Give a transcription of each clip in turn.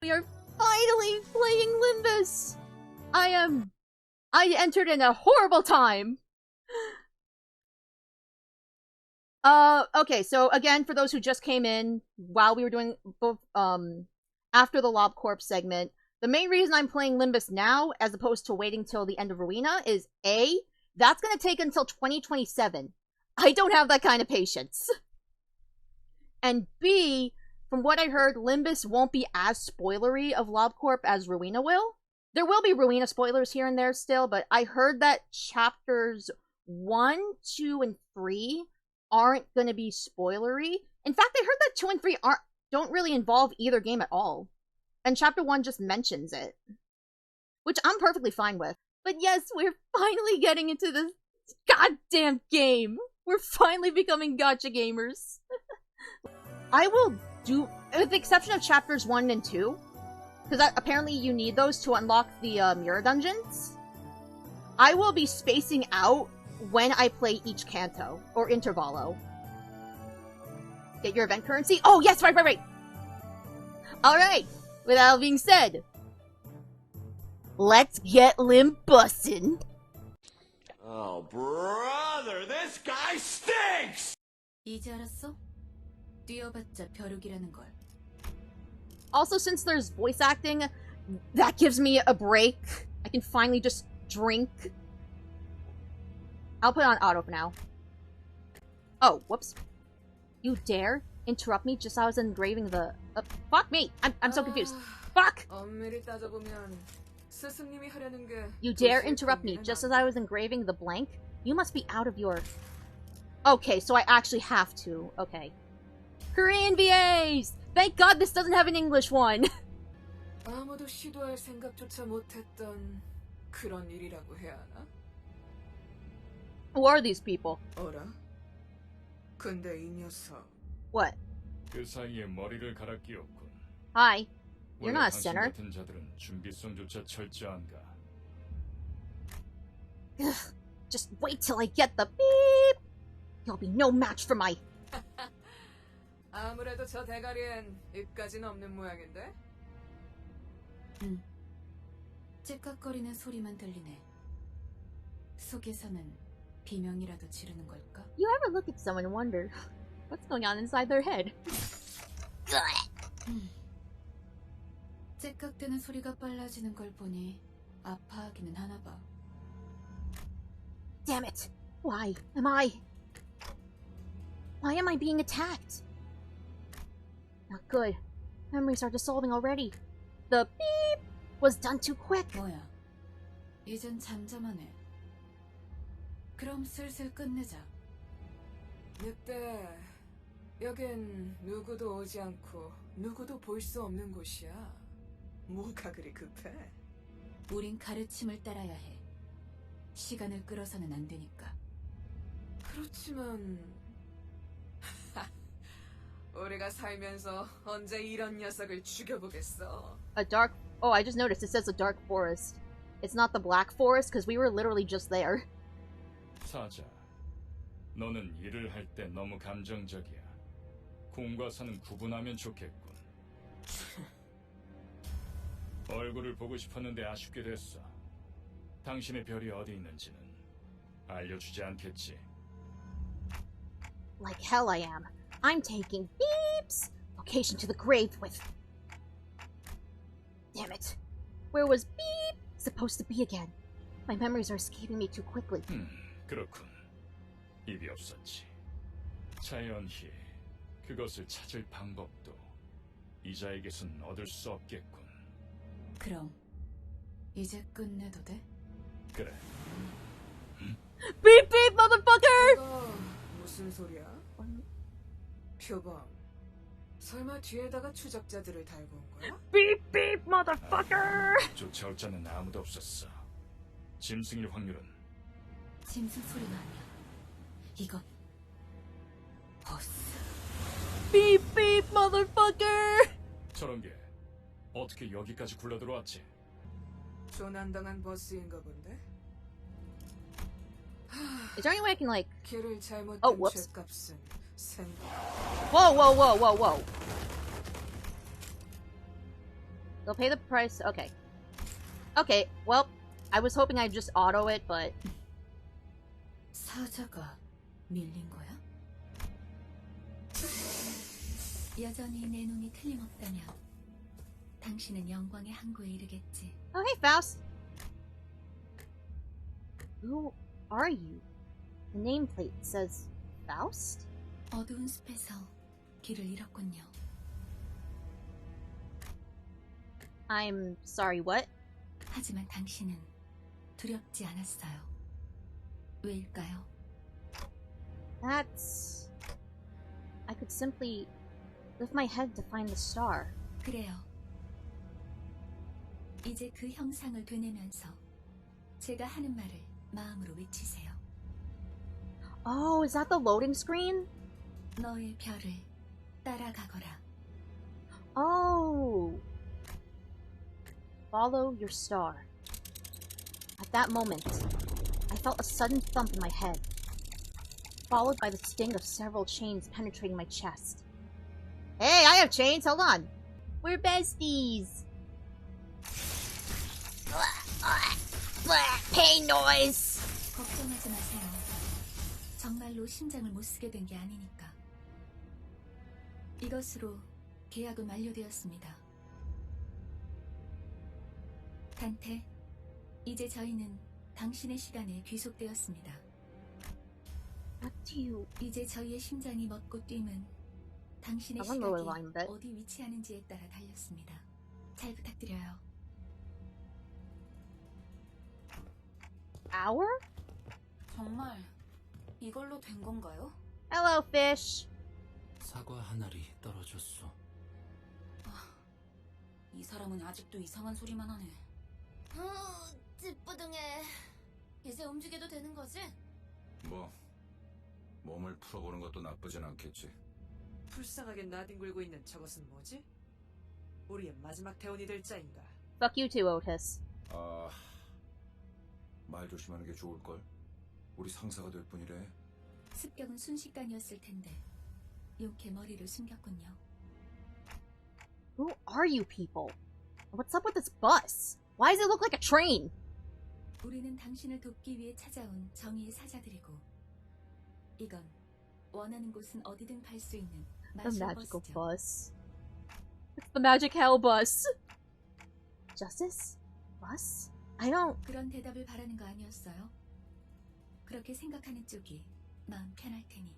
We are finally playing Limbus! I entered in a horrible time! Okay, so again, for those who just came in, while we were doing both, after the Lob Corp segment, the main reason I'm playing Limbus now, as opposed to waiting till the end of Arena, is A, that's gonna take until 2027. I don't have that kind of patience. And B, from what I heard, Limbus won't be as spoilery of LobCorp as Rowena will. There will be Rowena spoilers here and there still, but I heard that chapters 1, 2, and 3 aren't going to be spoilery. In fact, I heard that 2 and 3 don't really involve either game at all. And chapter 1 just mentions it. Which I'm perfectly fine with. But yes, we're finally getting into this goddamn game. We're finally becoming gacha gamers. I will do, with the exception of chapters 1 and 2, because apparently you need those to unlock the mirror dungeons, I will be spacing out when I play each canto, or intervallo. Get your event currency? Oh, yes, right. Alright, with that being said, let's get Limbussin'. Oh, brother, this guy stinks! 이제 알았어? 뛰어봤자 벼룩이라는 걸. Also, since there's voice acting, that gives me a break. I can finally just drink. I'll put it on auto for now. Oh, whoops. You dare interrupt me just as I was engraving the... fuck me! I'm so confused. Fuck! You dare interrupt me just as I was engraving the blank? You must be out of your... Okay, so I actually have to. Okay. Korean VAs! Thank God this doesn't have an English one! 아무도 시도할 생각조차 못했던 그런 일이라고 해야 하나? Who are these people? 어라? 근데 이 녀석. What? 그 사이에 머리를 갈아 끼웠군. Hi. You're not a sinner. 같은 자들은 준비성조차 철저한가? Ugh, just wait till I get the beep! You'll be no match for my... 아무래도 저 대가리엔 입까지는 없는 모양인데? 응. 찌깍거리는 소리만 들리네. 속에서는 비명이라도 지르는 걸까? You ever look at someone and wonder what's going on inside their head? 찌깍대는 소리가 빨라지는 걸 보니 아파하기는 하나 봐. Damn it! Why am I being attacked? Not good. Memories are dissolving already. The beep was done too quick. 뭐야? 이젠 잠잠하네. 그럼 슬슬 끝내자. 늑대, 여긴 누구도 오지 않고 누구도 볼 수 없는 곳이야. 뭐가 그리 급해? 우린 가르침을 따라야 해. 시간을 끌어서는 안 되니까. 그렇지만 우리가 살면서 언제 이런 녀석을 죽여보겠어? A dark... Oh, I just noticed it says a dark forest. It's not the black forest, because we were literally just there. 사자, 너는 일을 할 때 너무 감정적이야. 공과 사는 구분하면 좋겠군. 얼굴을 보고 싶었는데 아쉽게 됐어. 당신의 별이 어디 있는지는 알려주지 않겠지. Like hell I am. I'm taking beeps! Location to the grave with... Damn it. Where was beep supposed to be again? My memories are escaping me too quickly. 그렇군. 입이 없었지. 자연히 그것을 찾을 방법도 이자에게선 얻을 수 없겠군. 그럼 이제 끝내도 돼? 그래. Beep beep, motherfucker! 이거 무슨 소리야? 표범, 설마 뒤에다가 추적자들을 달고 온 거야? Beep beep, motherfucker! 쫓아올 자는 아무도 없었어. 짐승일 확률은 짐승 소리가 아니야. 이건 보스. Beep beep, motherfucker! 저런 게 어떻게 여기까지 굴러 들어왔지? 조난당한 버스인가 본데? Is there any way I can, like... 길을 잘못된 Oh, whoops. 죗값은 생... Whoa. They'll pay the price. Okay. Okay, well, I was hoping I'd just auto it, but... 사자가 밀린 거야? 여전히 내 눈이 틀림없다면 당신은 영광의 항구에 이르겠지. Oh, hey, Faust. Who are you? The nameplate says Faust? 어두운 숲에서 길을 잃었군요. I'm sorry, what? 하지만 당신은 두렵지 않았어요. 왜일까요? That's... I could simply lift my head to find the star. 그래요. 이제 그 형상을 되뇌면서 제가 하는 말을 마음으로 외치세요. Oh, is that the loading screen? 너의 별을 따라가거라. Oh! Follow your star. At that moment, I felt a sudden thump in my head, followed by the sting of several chains penetrating my chest. Hey, I have chains! Hold on! We're besties! Pain noise! 걱정하지 마세요. 정말로 심장을 못 쓰게 된 게 아니니까. 이것으로 계약은 완료되었습니다. 단테, 이제 저희는 당신의 시간에 귀속되었습니다. What do you... 이제 저희의 심장이 멎고 뛰면 당신의 I don't know 시각이 what line that. 어디 위치하는지에 따라 달렸습니다. 잘 부탁드려요. Hour? 정말 이걸로 된 건가요? Hello, fish! 사과 한 알이 떨어졌어. 이 사람은 아직도 이상한 소리만 하네. 찌뿌둥해. 이제 움직여도 되는 거지? 뭐 몸을 풀어보는 것도 나쁘진 않겠지. 불쌍하게 나뒹굴고 있는 저것은 뭐지? 우리의 마지막 대원이 될 자인가? Fuck you too, Otis. 말 조심하는 게 좋을걸. 우리 상사가 될 뿐이래. 습격은 순식간이었을 텐데 용케 머리를 숨겼군요. Who are you people? What's up with this bus? Why does it look like a train? 우리는 당신을 돕기 위해 찾아온 정의의 사자들이고 이건 원하는 곳은 어디든 갈 수 있는 The 마술 magical 버스죠. bus. It's the magic hell bus. Justice? Bus? I don't... 그런 대답을 바라는 거 아니었어요? 그렇게 생각하는 쪽이 마음 편할 테니.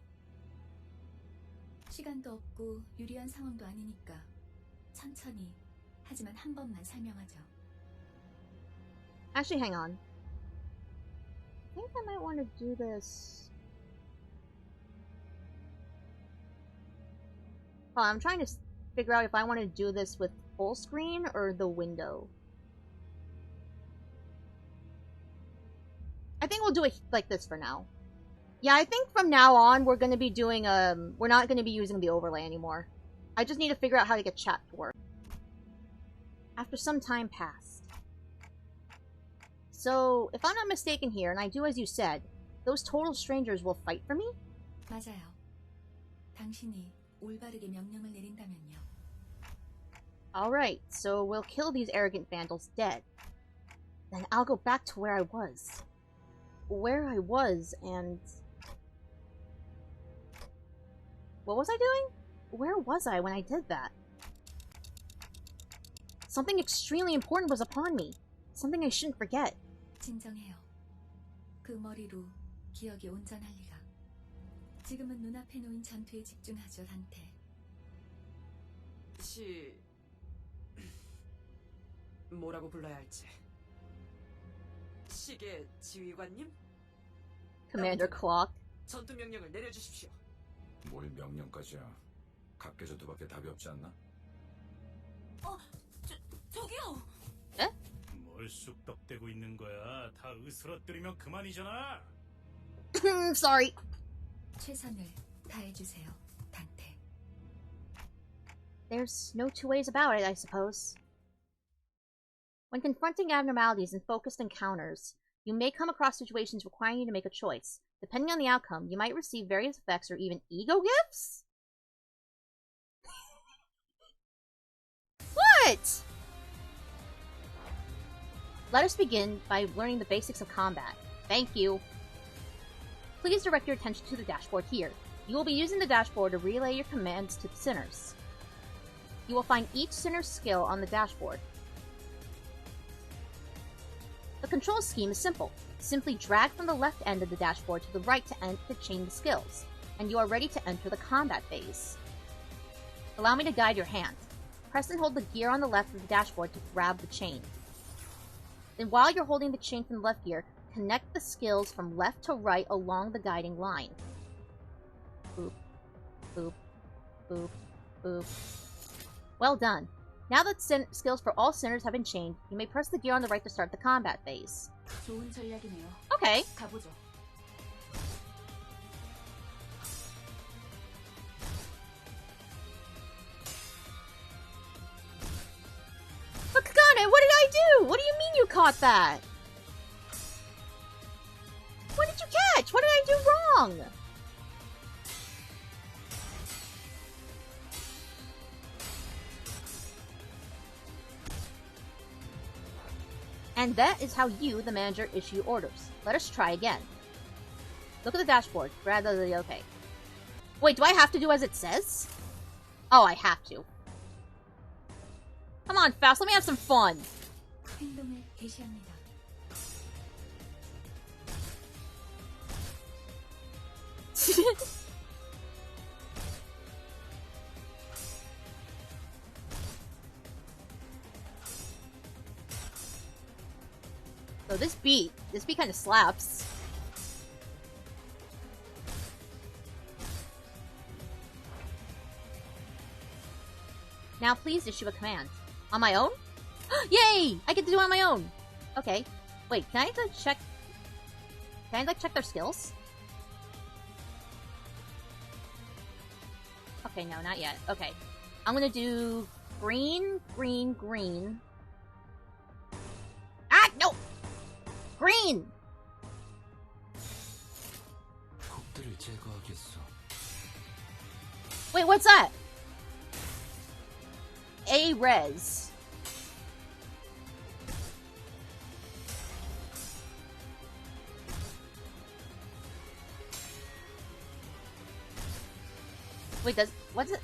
시간도 없고 유리한 상황도 아니니까 천천히 하지만 한 번만 설명하죠. Actually, hang on. I think I might want to do this... Oh, I'm trying to figure out if I want to do this with full screen or the window. I think we'll do it like this for now. Yeah, I think from now on we're going to be doing, we're not going to be using the overlay anymore. I just need to figure out how to get chat to work. After some time passed. So, if I'm not mistaken here, and I do as you said, those total strangers will fight for me? 맞아요. 당신이 올바르게 명령을 내린다면요. Alright, so we'll kill these arrogant vandals dead. Then I'll go back to where I was. Where I was, and... What was I doing? Where was I when I did that? Something extremely important was upon me. Something I shouldn't forget. 진정해요. 그 머리로 기억이 온전할 리가. 지금은 눈앞에 놓인 전투에 집중하죠, 단테. 뭐라고 불러야 할지. 시계 지휘관님? Commander Clock. 전투 명령을 내려주십시오. 뭘 명령까지야. 각계전투밖에 답이 없지 않나? 저기요! 뭘 쑥덕대고 있는 거야? 다 으스러뜨리면 그만이잖아. Sorry. 최선을 다해주세요, 단테. There's no two ways about it, I suppose. When confronting abnormalities in focused encounters, you may come across situations requiring you to make a choice. Depending on the outcome, you might receive various effects or even ego gifts? What? Let us begin by learning the basics of combat. Thank you. Please direct your attention to the dashboard here. You will be using the dashboard to relay your commands to the sinners. You will find each sinner's skill on the dashboard. The control scheme is simple. Simply drag from the left end of the dashboard to the right to chain the skills, and you are ready to enter the combat phase. Allow me to guide your hand. Press and hold the gear on the left of the dashboard to grab the chain. Then while you're holding the chain from the left gear, connect the skills from left to right along the guiding line. Boop, boop, boop, boop. Well done. Now that skills for all sinners have been chained, you may press the gear on the right to start the combat phase. 좋은 전략이네요. Okay. 가보죠. But Kagane, what did I do? What do you mean you caught that? What did you catch? What did I do wrong? And that is how you, the manager, issue orders. Let us try again. Look at the dashboard. Grab the okay. Wait, do I have to do as it says? Oh, I have to. Come on, Faust, let me have some fun. 행동을 개시합니다. So this beat kind of slaps. Now please issue a command. On my own? Yay! I get to do it on my own! Okay. Wait, can I check... Can I check their skills? Okay, no, not yet. Okay. I'm gonna do... green, green, green. Ah! No! Green! 곡들을 제거하겠어. Wait, what's that? A-res. Wait, what's it?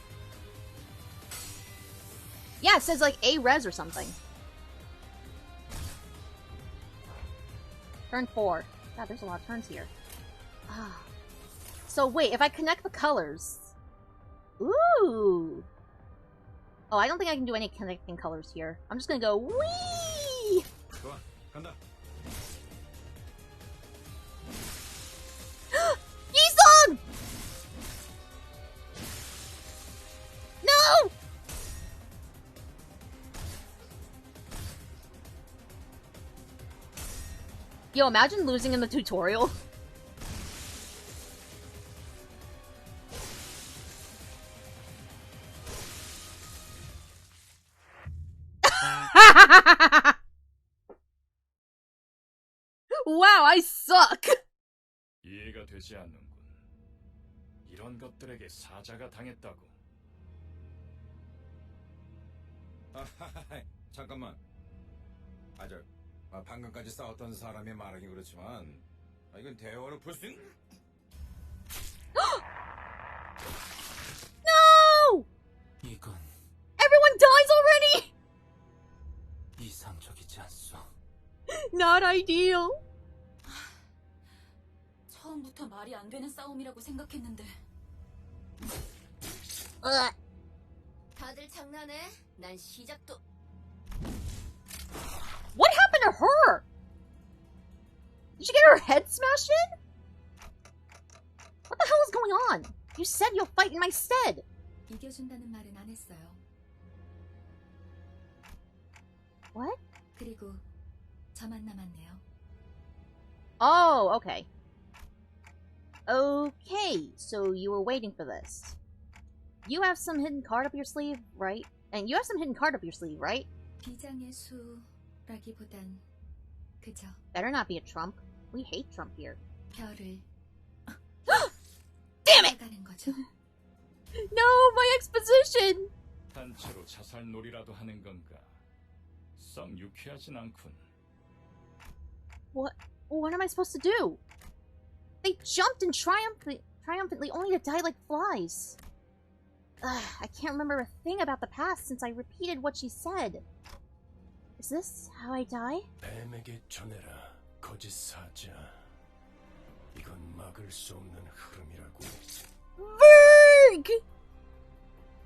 Yeah, it says like A-res or something. Turn 4. God, there's a lot of turns here. Ah. So wait, if I connect the colors... Ooh! Oh, I don't think I can do any connecting colors here. I'm just gonna go, wee! 좋아, 간다. Yi-sung! No! Yo, imagine losing in the tutorial. Wow, I suck! 이해가 되지 않는군. 이런 것들에게 사자가 당했다고. 잠깐만. 방금까지 싸웠던 사람의 말하긴 그렇지만 이건 대화로 볼 수 있는... No! 이건 Everyone dies already! 이상적이지 않소. Not ideal. 처음부터 말이 안 되는 싸움이라고 생각했는데. 다들 장난해? 난 시작도. What happened to her? Did she get her head smashed in? What the hell is going on? You said you'll fight in my stead. 이겨준다는 말은 안 했어요. What? 그리고 저만 남았네요. Oh, okay. Okay, so you were waiting for this. You have some hidden card up your sleeve, right? And you have some hidden card up your sleeve, right? 비장의 수라기보단 그저 Better not be a Trump. We hate Trump here. 별을 Damn it! 가는 거죠. No, my exposition! 단체로 자살놀이라도 하는 건가? 썩 유쾌하진 않군. What am I supposed to do? They jumped and triumphantly only to die like flies. I can't remember a thing about the past since I repeated what she said. Is this how I die? 뱀에게 전해라, 거짓 사자. 이건 막을 수 없는 흐름이라고. Verg!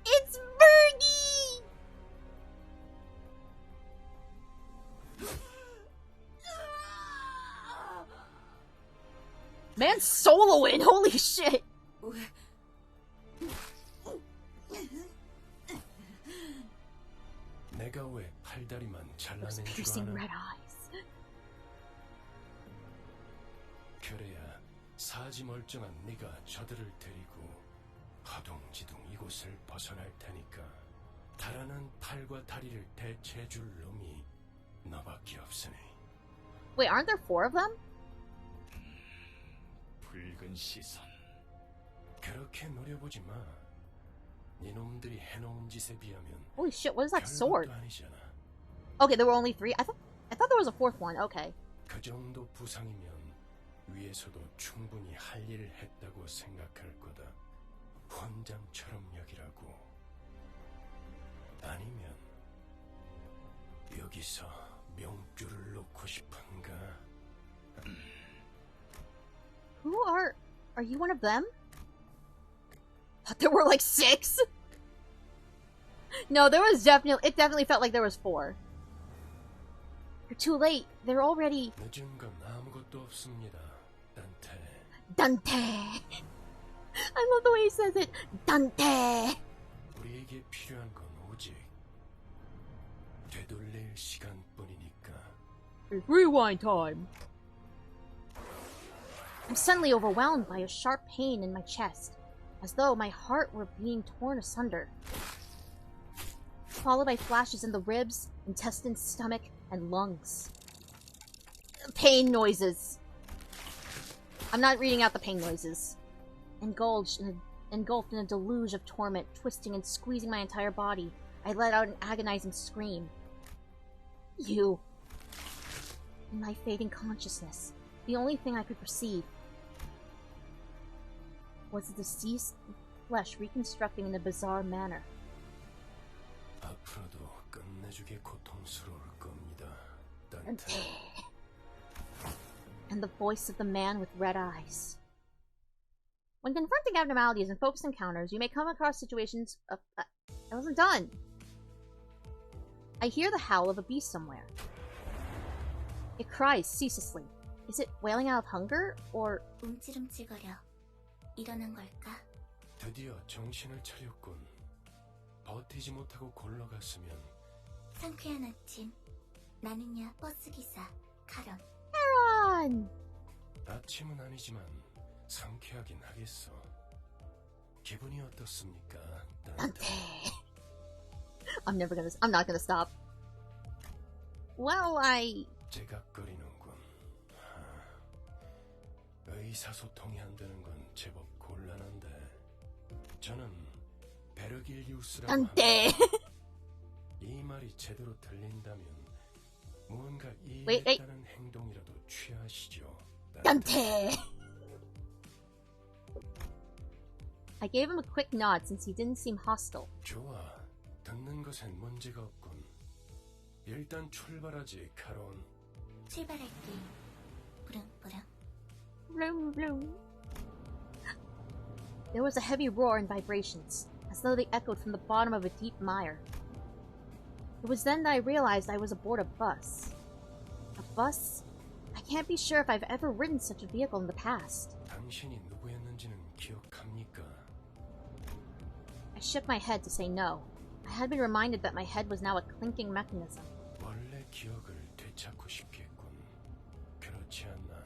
It's Vergy! Man soloing, holy shit! 내가 왜 팔다리만 잘라낸 줄 Piercing 아나? red eyes. 그래야 사지 멀쩡한 네가 저들을 데리고 허둥지둥 이곳을 벗어날 테니까. 달아난 팔과 다리를 대체해줄 놈이 너밖에 없으니. Wait, aren't there 4 of them? 붉은 시선. 그렇게 노려보지 마. 네 놈들이 해놓은 짓에 비하면 Holy shit, what is that sword? 별것도 아니잖아. Okay, there were only 3. I thought there was a 4th one. Okay. 그 정도 부상이면 위에서도 충분히 할 일을 했다고 생각할 거다. 훈장처럼 여기라고. 아니면 여기서 명줄을 놓고 싶은가? Who are you one of them? But there were like 6? No, it definitely felt like there was 4. You're too late. They're already... 늦은 건 아무것도 없습니다, 단테. Danteh! I love the way he says it. Danteh! 우리에게 필요한 건 오직 되돌릴 시간뿐이니까. Rewind time. I'm suddenly overwhelmed by a sharp pain in my chest, as though my heart were being torn asunder, followed by flashes in the ribs, intestines, stomach, and lungs. Pain noises. I'm not reading out the pain noises. Engulfed in a deluge of torment, twisting and squeezing my entire body, I let out an agonizing scream. You. In my fading consciousness, the only thing I could perceive was the deceased flesh reconstructing in a bizarre manner. 앞으로도 끝내주게 고통스러울 겁니다, 단테. And the voice of the man with red eyes. When confronting abnormalities in focused encounters, you may come across situations of... I wasn't done. I hear the howl of a beast somewhere. It cries ceaselessly. Is it wailing out of hunger, or... 움찔움찔거려. 일어난 걸까? 드디어 정신을 차렸군. 버티지 못하고 골러갔으면. 상쾌한 아침. 나는야 버스기사 카런. Aaron! 아침은 아니지만 상쾌하긴 하겠어. 기분이 어떻습니까, 단테? I'm not gonna stop. Well, 제각거리는군. 의사소통이 안 되는 건 제법 곤란한데. 저는 베르길리우스라고 합니다. Danteh! 이 말이 제대로 들린다면 무언가 Wait. 이해했다는 행동이라도 취하시죠. Danteh! I gave him a quick nod since he didn't seem hostile. 좋아. 듣는 것엔 문제가 없군. 일단 출발하지, 카론. 출발할게. 부릉부릉. Vroom, vroom. There was a heavy roar and vibrations, as though they echoed from the bottom of a deep mire. It was then that I realized I was aboard a bus. A bus? I can't be sure if I've ever ridden such a vehicle in the past. 당신이 누구였는지는 기억합니까? I shook my head to say no. I had been reminded that my head was now a clinking mechanism. 원래 기억을 되찾고 싶겠군. 그렇지 않나?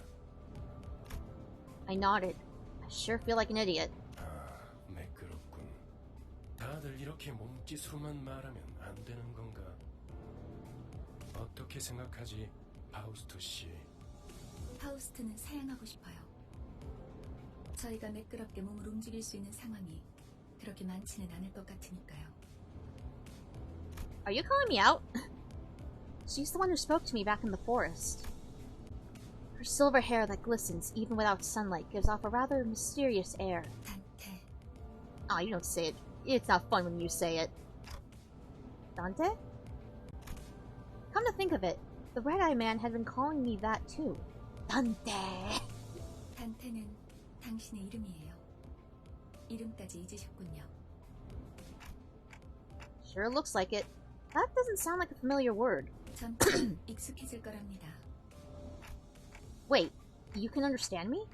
I nodded. I sure feel like an idiot. 매끄럽군. 다들 이렇게 몸짓으로만 말하면 안 되는 건가? 어떻게 생각하지, 파우스트 씨? 파우스트는 사양하고 싶어요. 저희가 매끄럽게 몸을 움직일 수 있는 상황이 그렇게 많지는 않을 것 같으니까요. Are you calling me out? She's the one who spoke to me back in the forest. Her silver hair that glistens even without sunlight gives off a rather mysterious air. Danteh. Oh, you don't say it. It's not fun when you say it. Danteh? Come to think of it, the Red-Eye Man had been calling me that too. Danteh! 단테는 당신의 이름이에요. 이름까지 잊으셨군요. Sure looks like it. That doesn't sound like a familiar word. 점점 익숙해질 거랍니다. Wait, you can understand me?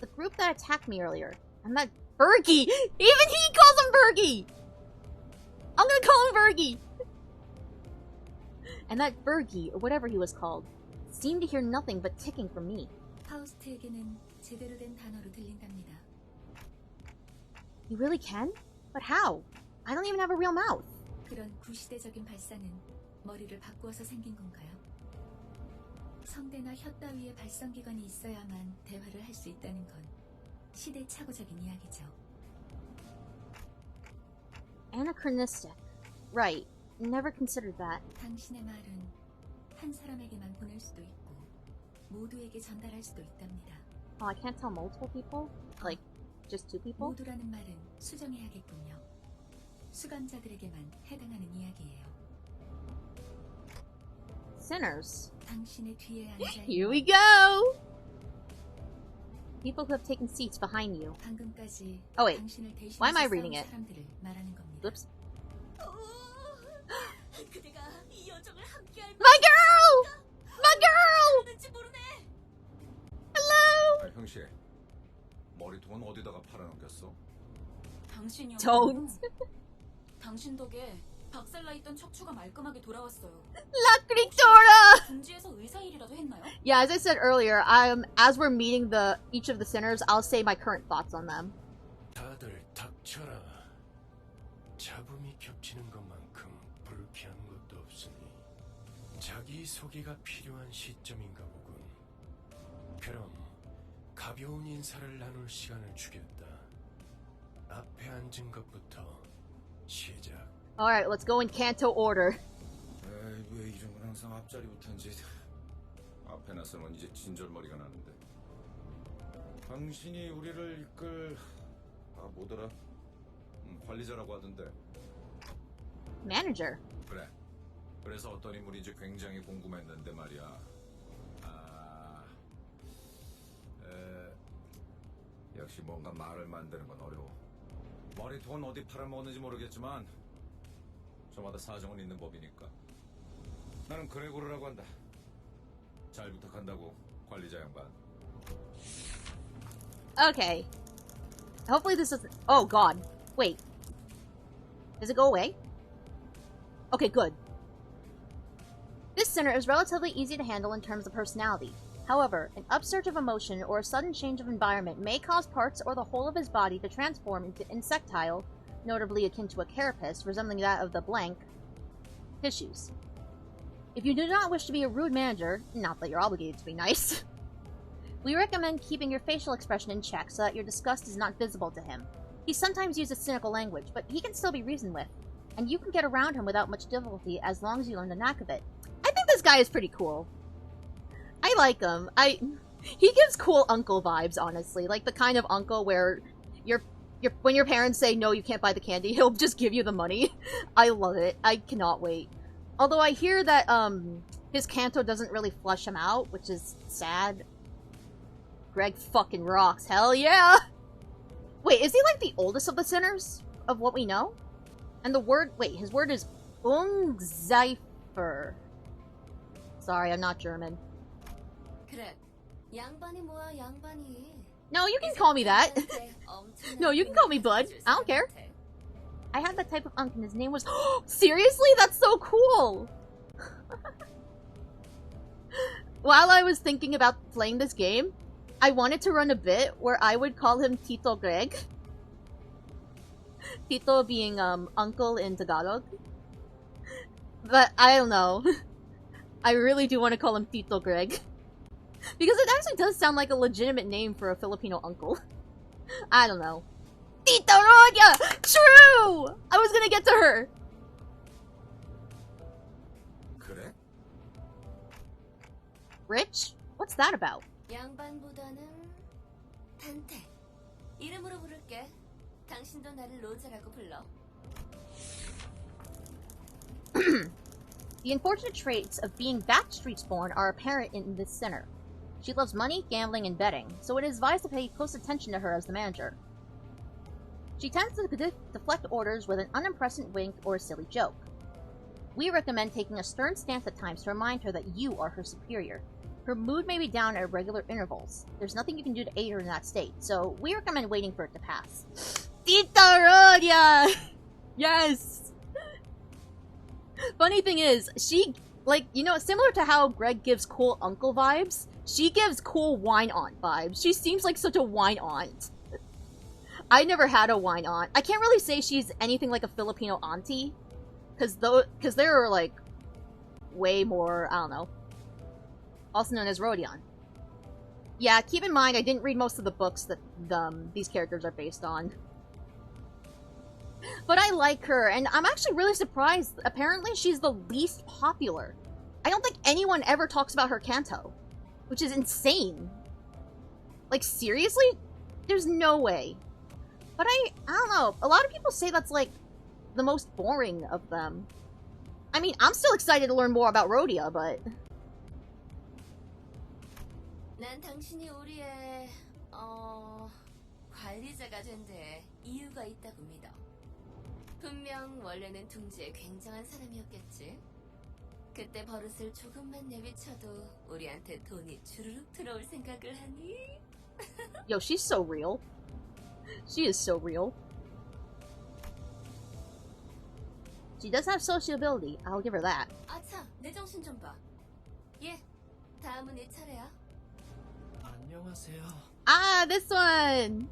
The group that attacked me earlier, and that Bergie! Even he calls him Bergie! I'm gonna call him Bergie! And that Bergie, or whatever he was called, seemed to hear nothing but ticking from me. 파우스트에게는 제대로 된 단어로 들린답니다. You really can? But how? I don't even have a real mouth. 그런 구시대적인 발사는 머리를 바꾸어서 생긴 건가요? 성대나 혀 따위의 발성기관이 있어야만 대화를 할 수 있다는 건 시대착오적인 이야기죠. Anachronistic. Right. Never considered that. 당신의 말은 한 사람에게만 보낼 수도 있고 모두에게 전달할 수도 있답니다. Oh, I can't tell multiple people? Like, just two people? 모두라는 말은 수정해야겠군요. 수감자들에게만 해당하는 이야기예요. Sinners. 당신의 뒤에 앉아 Here we go! People who have taken seats behind you. 방금까지 Oh, wait. 당신을 Why am I 대신해서 reading 싸운 it? 사람들을 말하는 겁니다. Whoops. 그대가 이 여정을 함께할 My girl! My girl! 만인지 모르네. Hello! 아, 형씨. 머리통은 어디다가 팔아넘겼어? 당신이요. Don't. 당신 덕에 박살나 있던 척추가 말끔하게 돌아왔어요. La Critora! 궁지에서 의사 일이라도 했나요? Yeah, as I said earlier, as we're meeting each of the sinners, I'll say my current thoughts on them. 다들 닥쳐라. 잡음이 겹치는 것만큼 불쾌한 것도 없으니 자기 소개가 필요한 시점인가 보군. 그럼 가벼운 인사를 나눌 시간을 주겠다. 앞에 앉은 것부터 시작. Alright, let's go in Kanto order. 에이, 왜 이런 건 항상 앞자리부터인지. 앞에 나서는 이제 진절머리가 나는데. 당신이 우리를 이끌... 뭐더라? 관리자라고 하던데. Manager. 그래. 그래서 어떤 인물인지 굉장히 궁금했는데 말이야. 역시 뭔가 말을 만드는 건 어려워. 머리통은 어디 팔아먹었는지 모르겠지만 저마다 사정은 있는 법이니까. 나는 그레고르라고 한다. 잘 부탁한다고, 관리자 양반. Okay. Hopefully this doesn't... Oh, God. Wait. Does it go away? Okay, good. This sinner is relatively easy to handle in terms of personality. However, an upsurge of emotion or a sudden change of environment may cause parts or the whole of his body to transform into insectile, notably akin to a carapace, resembling that of the blank, tissues. If you do not wish to be a rude manager, not that you're obligated to be nice, we recommend keeping your facial expression in check so that your disgust is not visible to him. He sometimes uses cynical language, but he can still be reasoned with, and you can get around him without much difficulty as long as you learn the knack of it. I think this guy is pretty cool. I like him. He gives cool uncle vibes, honestly. Like the kind of uncle where when your parents say no, you can't buy the candy, he'll just give you the money. I love it. I cannot wait. Although I hear that his Kanto doesn't really flush him out, which is sad. Greg fucking rocks. Hell yeah! Wait, is he like the oldest of the sinners? Of what we know? And the word... Wait, his word is Ungzeifer. Sorry, I'm not German. 그래. 양반이 뭐야, 양반이. No, you can call me that. No, you can call me Bud. I don't care. I had that type of unk and his name was... Seriously? That's so cool! While I was thinking about playing this game, I wanted to run a bit where I would call him Tito Greg. Tito being, uncle in Tagalog. But, I don't know. I really do want to call him Tito Greg. Because it actually does sound like a legitimate name for a Filipino uncle. I don't know. Tito Ronya! True! I was gonna get to her! 그래? Rich? What's that about? 양반보다는 단테. 이름으로 부를게. 당신도 나를 로제라고 불러. The unfortunate traits of being backstreets-born are apparent in this sinner. She loves money, gambling, and betting, so it is advised to pay close attention to her as the manager. She tends to deflect orders with an unimpressive wink or a silly joke. We recommend taking a stern stance at times to remind her that you are her superior. Her mood may be down at irregular intervals. There's nothing you can do to aid her in that state, so we recommend waiting for it to pass. Tita Rodia! Yes! Funny thing is, she, like, you know, similar to how Greg gives cool uncle vibes, she gives cool wine aunt vibes. She seems like such a wine aunt. I never had a wine aunt. I can't really say she's anything like a Filipino auntie, because they're, like, way more, I don't know, also known as Rodion. Yeah, keep in mind, I didn't read most of the books that these characters are based on. But I like her, and I'm actually really surprised. Apparently, she's the least popular. I don't think anyone ever talks about her Kanto, which is insane. Like, seriously? There's no way. But I don't know. A lot of people say that's, like, the most boring of them. I mean, I'm still excited to learn more about Rhodia, but... 난 당신이 우리의 관리자가 된 데 이유가 있다고 믿어. 분명 원래는 둥지에 굉장한 사람이었겠지. 그때 버릇을 조금만 내비쳐도 우리한테 돈이 주르륵 들어올 생각을 하니? Yo, she's so real. She is so real. She does have sociability. I'll give her that. 아차, 내 정신 좀 봐. 예, 다음은 네 차례야. 안녕하세요. Ah, this one!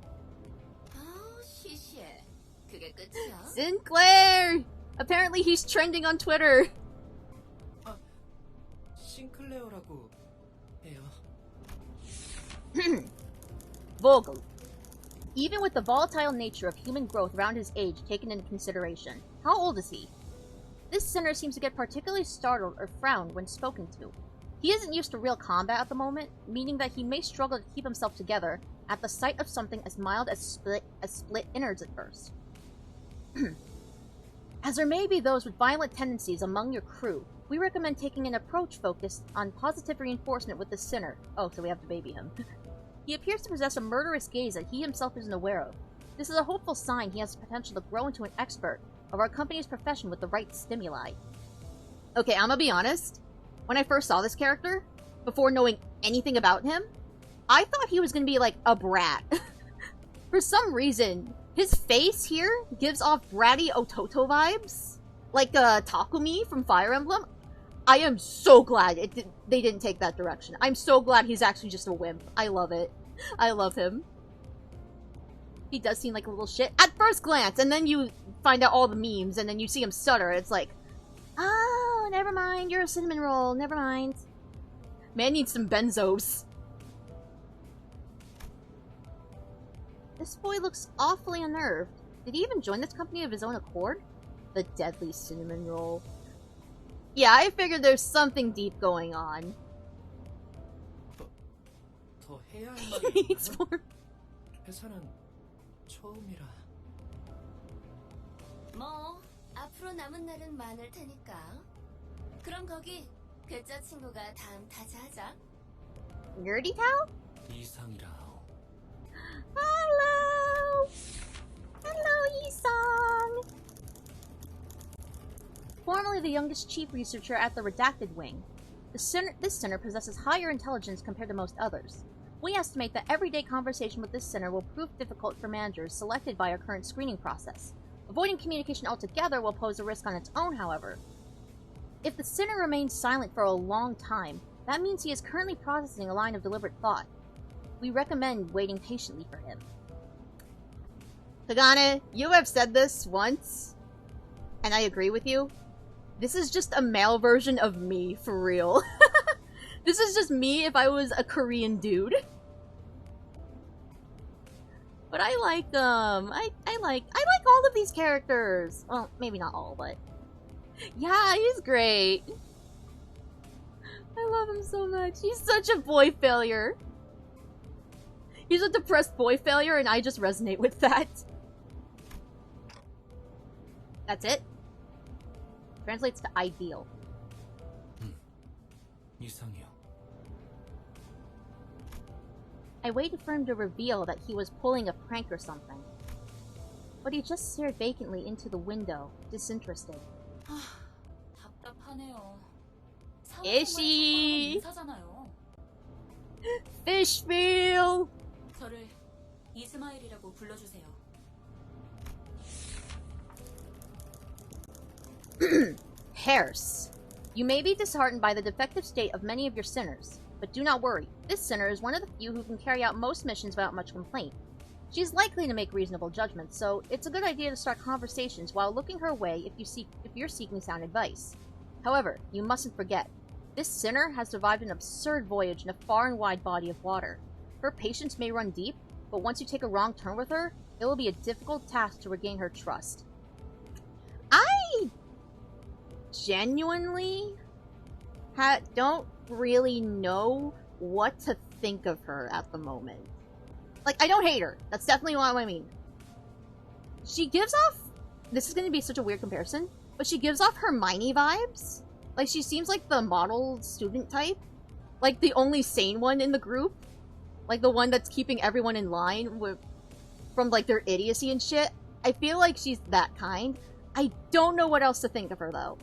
시시해. 그게 끝이야? Sinclair! Apparently he's trending on Twitter. 싱클레어라고 해요. Vogel. Even with the volatile nature of human growth around his age taken into consideration, how old is he? This sinner seems to get particularly startled or frowned when spoken to. He isn't used to real combat at the moment, meaning that he may struggle to keep himself together at the sight of something as mild as split innards at first. As there may be those with violent tendencies among your crew, we recommend taking an approach focused on positive reinforcement with the sinner. Oh, so we have to baby him. He appears to possess a murderous gaze that he himself isn't aware of. This is a hopeful sign he has the potential to grow into an expert of our company's profession with the right stimuli. Okay, I'm gonna be honest. When I first saw this character, before knowing anything about him, I thought he was gonna be like a brat. For some reason, his face here gives off bratty Ototo vibes. Like Takumi from Fire Emblem. I am so glad they didn't take that direction. I'm so glad he's actually just a wimp. I love it. I love him. He does seem like a little shit at first glance, and then you find out all the memes, and then you see him stutter. It's like, oh, never mind. You're a cinnamon roll. Never mind. Man needs some benzos. This boy looks awfully unnerved. Did he even join this company of his own accord? The deadly cinnamon roll. Yeah, I figured there's something deep going on. 더 해야 할 He 말이 needs 있나요? more. 회사는 처음이라. 뭐 앞으로 남은 날은 많을 테니까. 그럼 거기 괴짜 친구가 다음 타자하자. Nerdy Tao? 이상이라. Hello! Hello, Yisong! Formerly the youngest chief researcher at the Redacted Wing, this sinner possesses higher intelligence compared to most others. We estimate that everyday conversation with this sinner will prove difficult for managers selected by our current screening process. Avoiding communication altogether will pose a risk on its own, however. If the sinner remains silent for a long time, that means he is currently processing a line of deliberate thought. We recommend waiting patiently for him. Kagane, you have said this once, and I agree with you. This is just a male version of me, for real. This is just me if I was a Korean dude. But I like I like all of these characters. Well, maybe not all, but yeah, he's great. I love him so much. He's such a boy failure. He's a depressed boy failure, and I just resonate with that. That's it. Translates to ideal. 이상해요. I waited for him to reveal that he was pulling a prank or something. But he just stared vacantly into the window, disinterested. 답답하네요. Ishy! 인사잖아요. Fishmeal! 저를 이스마일이라고 불러주세요. Harris. You may be disheartened by the defective state of many of your sinners, but do not worry. This sinner is one of the few who can carry out most missions without much complaint. She is likely to make reasonable judgments, so it's a good idea to start conversations while looking her way if you're seeking sound advice. However, you mustn't forget, this sinner has survived an absurd voyage in a far and wide body of water. Her patience may run deep, but once you take a wrong turn with her, it will be a difficult task to regain her trust. I genuinely don't really know what to think of her at the moment. Like, I don't hate her. That's definitely what I mean. She gives off... This is going to be such a weird comparison, but she gives off Hermione vibes. Like, she seems like the model student type. Like, the only sane one in the group. Like, the one that's keeping everyone in line from, like, their idiocy and shit. I feel like she's that kind. I don't know what else to think of her, though.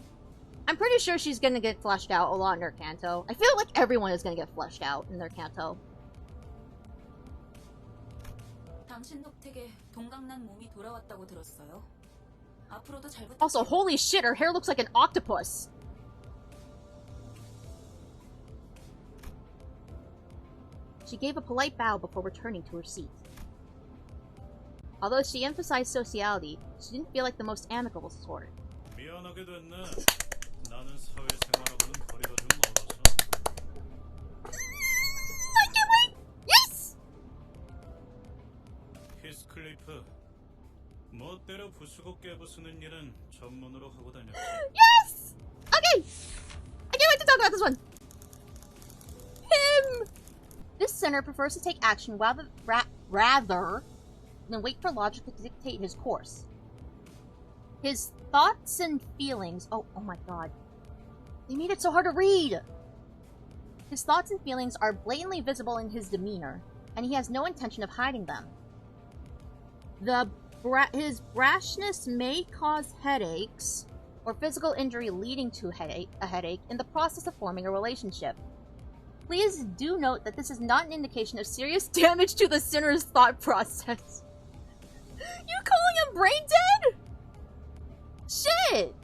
I'm pretty sure she's gonna get fleshed out a lot in her canto. I feel like everyone is gonna get fleshed out in their canto. 당신 덕택에 동강난 몸이 돌아왔다고 들었어요. 앞으로도 잘 부탁해요. Also, holy shit, her hair looks like an octopus. She gave a polite bow before returning to her seat. Although she emphasized sociality, she didn't feel like the most amicable sort. 미안하게 됐네. 나는 사회생활하고는 거리가 좀 멀어서. I can't wait! Yes! 히스클리프, 멋대로 부수고 깨부수는 일은 전문으로 하고 다녔지. Yes! Okay! I can't wait to talk about this one! Him! This sinner prefers to take action rather than wait for logic to dictate his course. His thoughts and feelings... Oh my god. They made it so hard to read! His thoughts and feelings are blatantly visible in his demeanor, and he has no intention of hiding them. His brashness may cause headaches, or physical injury leading to a headache in the process of forming a relationship. Please do note that this is not an indication of serious damage to the sinner's thought process. You calling him brain dead? Shit!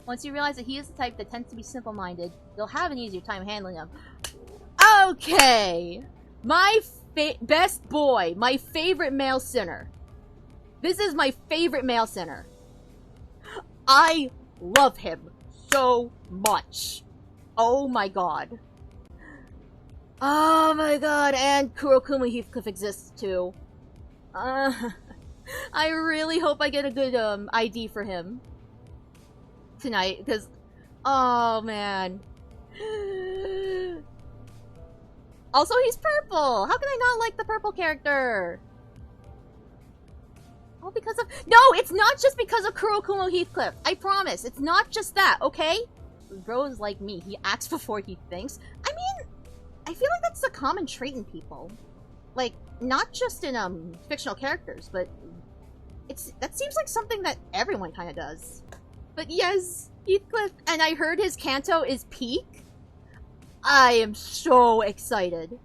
Once you realize that he is the type that tends to be simple-minded, you'll have an easier time handling him. Okay! My best boy, my favorite male sinner. This is my favorite male sinner. I love him so much. Oh my god. Oh my god, and Kurokuma Heathcliff exists too. I really hope I get a good ID for him tonight, because oh man. Also, he's purple. How can I not like the purple character? All because of... No, it's not just because of Kurokuma Heathcliff. I promise. It's not just that, okay? Bros like me, he acts before he thinks. I mean, I feel like that's a common trait in people. Like, not just in fictional characters, but that seems like something that everyone kind of does. But yes, Heathcliff, and I heard his canto is peak. I am so excited.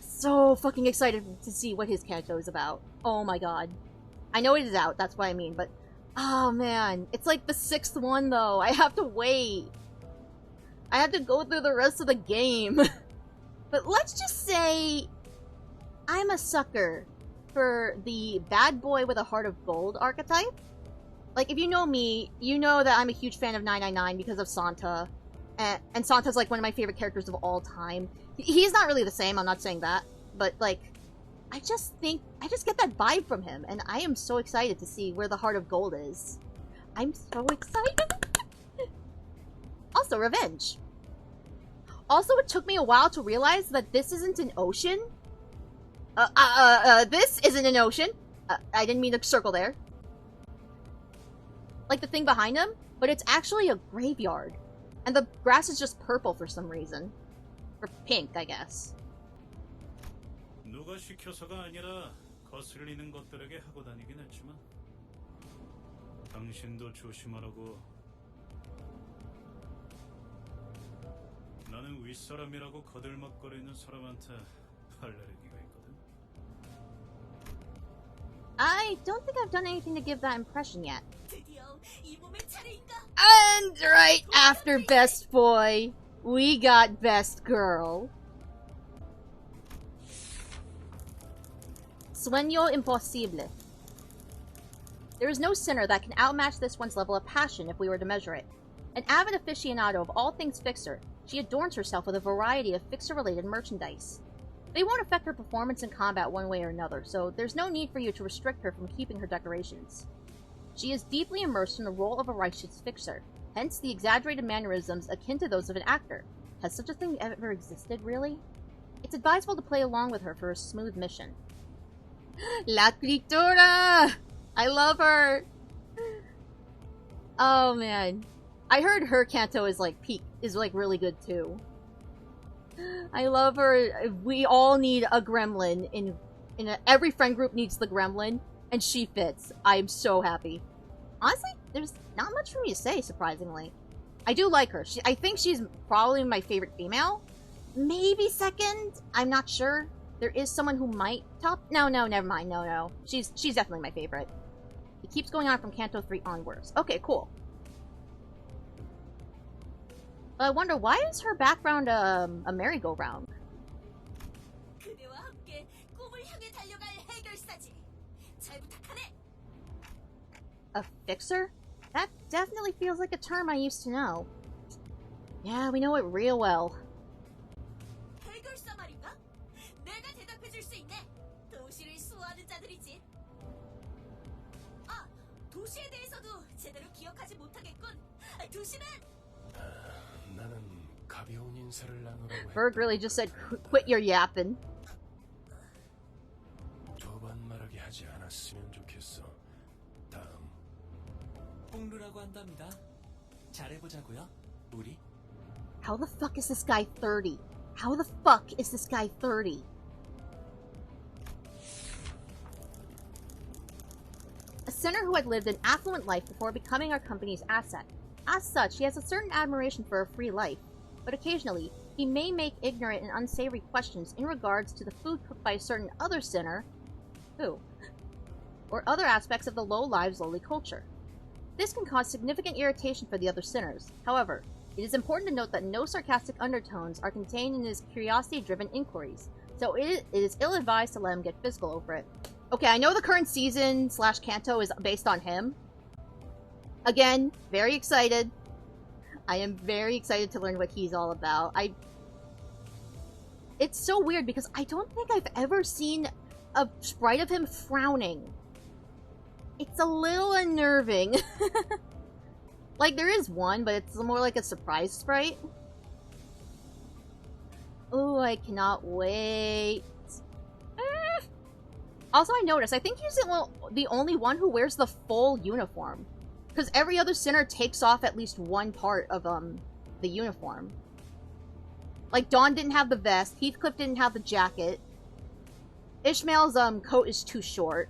So fucking excited to see what his canto is about. Oh my god. I know it is out, that's what I mean, but... Oh man, it's like the 6th one though. I have to wait. I have to go through the rest of the game. But let's just say... I'm a sucker for the bad boy with a heart of gold archetype. Like, if you know me, you know that I'm a huge fan of 999 because of Santa. And Santa's like one of my favorite characters of all time. He's not really the same, I'm not saying that. But like, I just get that vibe from him. And I am so excited to see where the heart of gold is. I'm so excited. Also, revenge. Also, it took me a while to realize that this isn't an ocean. This isn't an ocean. I didn't mean to circle there. Like the thing behind him, but it's actually a graveyard. And the grass is just purple for some reason. Or pink, I guess. 누가 시켜서가 아니라 거슬리는 것들에게 하고 다니긴 했지만 당신도 조심하라고. 나는 윗사람이라고 거들먹거리는 사람한테 할래기가 있거든. I don't think I've done anything to give that impression yet. 드디어 이 몸의 차례인가? And right after Best Boy, we got Best Girl. Sueño imposible. There is no sinner that can outmatch this one's level of passion if we were to measure it. An avid aficionado of all things Fixer, she adorns herself with a variety of Fixer-related merchandise. They won't affect her performance in combat one way or another, so there's no need for you to restrict her from keeping her decorations. She is deeply immersed in the role of a righteous Fixer, hence the exaggerated mannerisms akin to those of an actor. Has such a thing ever existed, really? It's advisable to play along with her for a smooth mission. La Critura! I love her! Oh man. I heard her canto is like really good too. I love her. We all need a gremlin every friend group needs the gremlin, and she fits. I'm so happy. Honestly, there's not much for me to say, surprisingly. I do like her. I think she's probably my favorite female. Maybe second? I'm not sure. There is someone who might top. No, never mind. No. She's definitely my favorite. It keeps going on from Canto 3 onwards. Okay, cool. But I wonder, why is her background a merry-go-round? 그대와 함께 꿈을 향해 달려갈 해결사지. 잘 부탁하네. A fixer? That definitely feels like a term I used to know. Yeah, we know it real well. 해결사 말인가? 내가 대답해줄 수 있네. 도시를 수호하는 자들이지. 아, 도시에 대해서도 제대로 기억하지 못하겠군. 도시는 나는 가벼운 인사를 나누라고. Berg really just said, quit your yapping. 두 번 말하게 하지 않았으면 좋겠어. 다음. 홍루라고 한답니다. 잘해보자고요, 우리. How the fuck is this guy 30? How the fuck is this guy 30? A sinner who had lived an affluent life before becoming our company's asset. As such, he has a certain admiration for a free life, but occasionally, he may make ignorant and unsavory questions in regards to the food cooked by a certain other sinner, or other aspects of the low lives, lowly culture. This can cause significant irritation for the other sinners. However, it is important to note that no sarcastic undertones are contained in his curiosity-driven inquiries, so it is ill-advised to let him get physical over it. Okay, I know the current season / canto is based on him. Again, very excited. I am very excited to learn what he's all about. It's so weird because I don't think I've ever seen a sprite of him frowning. It's a little unnerving. Like, there is one, but it's more like a surprise sprite. Oh, I cannot wait. Also, I noticed, I think he's the only one who wears the full uniform. Because every other sinner takes off at least one part of, the uniform. Like, Dawn didn't have the vest, Heathcliff didn't have the jacket, Ishmael's, coat is too short.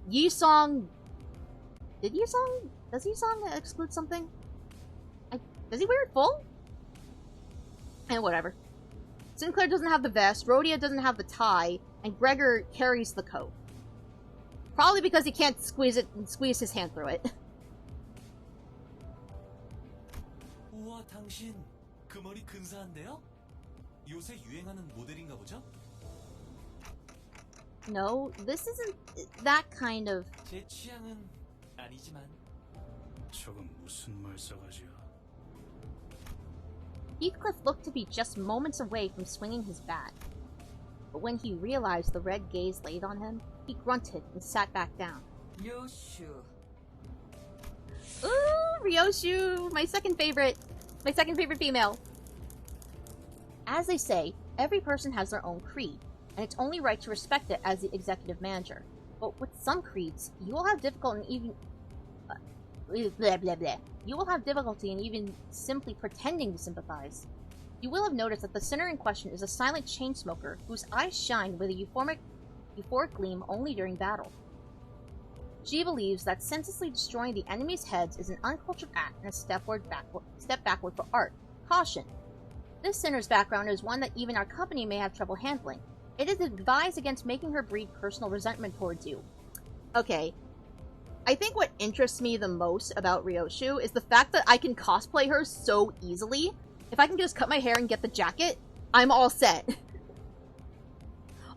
Yi-Song... Does Yi-Song exclude something? Does he wear it full? And whatever. Sinclair doesn't have the vest, Rhodia doesn't have the tie, and Gregor carries the coat. Probably because he can't squeeze his hand through it. 우와, 당신 그 머리 근사한데요? 요새 유행하는 모델인가 보죠? No, this isn't that kind of... 제 취향은 아니지만. 저건 무슨 말싸가지야? Heathcliff looked to be just moments away from swinging his bat. But when he realized the red gaze laid on him, he grunted and sat back down. 요슈. Ooh, Ryoshu, my second favorite female. As they say, every person has their own creed, and it's only right to respect it as the executive manager. But with some creeds, you will have difficulty in even blah blah blah. You will have difficulty in even simply pretending to sympathize. You will have noticed that the sinner in question is a silent chain smoker whose eyes shine with a euphoric gleam only during battle. She believes that senselessly destroying the enemy's heads is an uncultured act and a step backward for art. Caution! This sinner's background is one that even our company may have trouble handling. It is advised against making her breed personal resentment towards you. Okay. I think what interests me the most about Ryoshu is the fact that I can cosplay her so easily. If I can just cut my hair and get the jacket, I'm all set.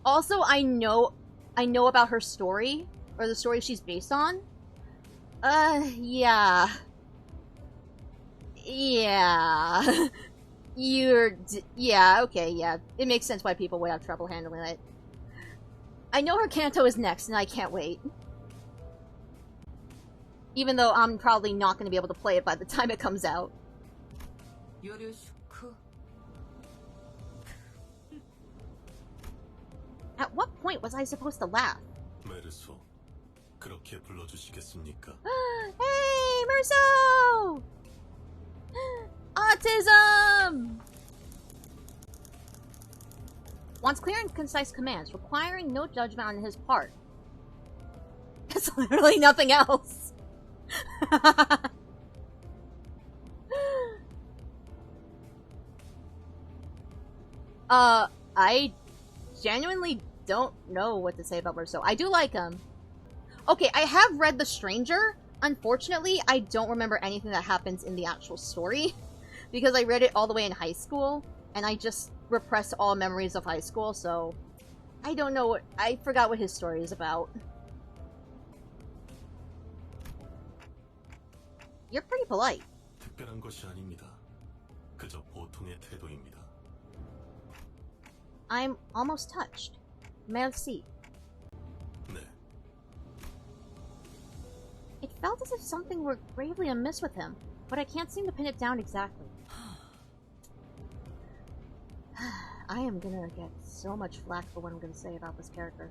Also, I know about her story, or the story she's based on. Yeah. Yeah. Yeah, okay, yeah. It makes sense why people would have trouble handling it. I know her Kanto is next, and I can't wait. Even though I'm probably not going to be able to play it by the time it comes out. At what point was I supposed to laugh? 메르소, 그렇게 불러주시겠습니까? Hey, Merso! Autism! Wants clear and concise commands, requiring no judgment on his part. That's literally nothing else. I genuinely don't know what to say about Merso. I do like him. Okay, I have read The Stranger. Unfortunately, I don't remember anything that happens in the actual story. Because I read it all the way in high school, and I just repressed all memories of high school, so I don't know what— I forgot what his story is about. You're pretty polite. 특별한 것이 아닙니다. 그저 보통의 태도입니다. I'm almost touched. Merci. 네. It felt as if something were gravely amiss with him, but I can't seem to pin it down exactly. I am gonna get so much flack for what I'm gonna say about this character.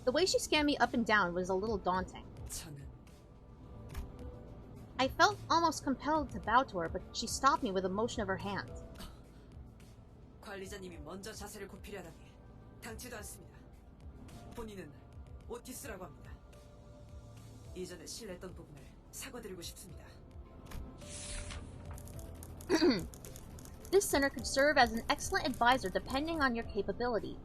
The way she scanned me up and down was a little daunting. I felt almost compelled to bow to her, but she stopped me with a motion of her hand. 관리자님이 먼저 자세를 굽히려다니 당치도 않습니다. 본인은 오티스라고 합니다. 이전에 실례했던 부분을 사과드리고 싶습니다. This sinner could serve as an excellent advisor depending on your capability.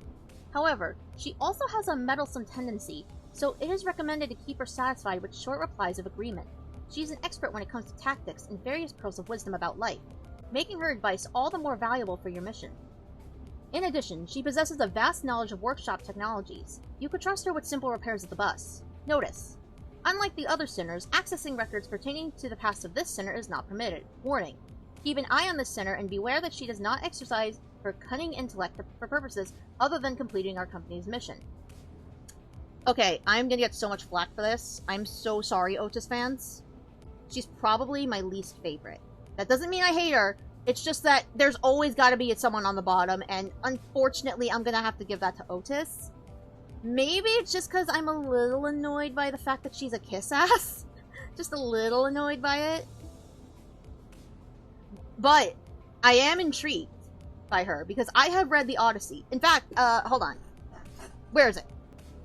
However, she also has a meddlesome tendency, so it is recommended to keep her satisfied with short replies of agreement. She is an expert when it comes to tactics and various pearls of wisdom about life, making her advice all the more valuable for your mission. In addition, she possesses a vast knowledge of workshop technologies. You could trust her with simple repairs of the bus. Notice: unlike the other sinners, accessing records pertaining to the past of this sinner is not permitted. Warning: keep an eye on this sinner and beware that she does not exercise her cunning intellect for purposes other than completing our company's mission. Okay, I'm gonna get so much flack for this. I'm so sorry, Otis fans. She's probably my least favorite. That doesn't mean I hate her. It's just that there's always gotta be someone on the bottom, and unfortunately I'm gonna have to give that to Otis. Maybe it's just because I'm a little annoyed by the fact that she's a kiss-ass. Just a little annoyed by it. But I am intrigued by her, because I have read the Odyssey. In fact, hold on. Where is it?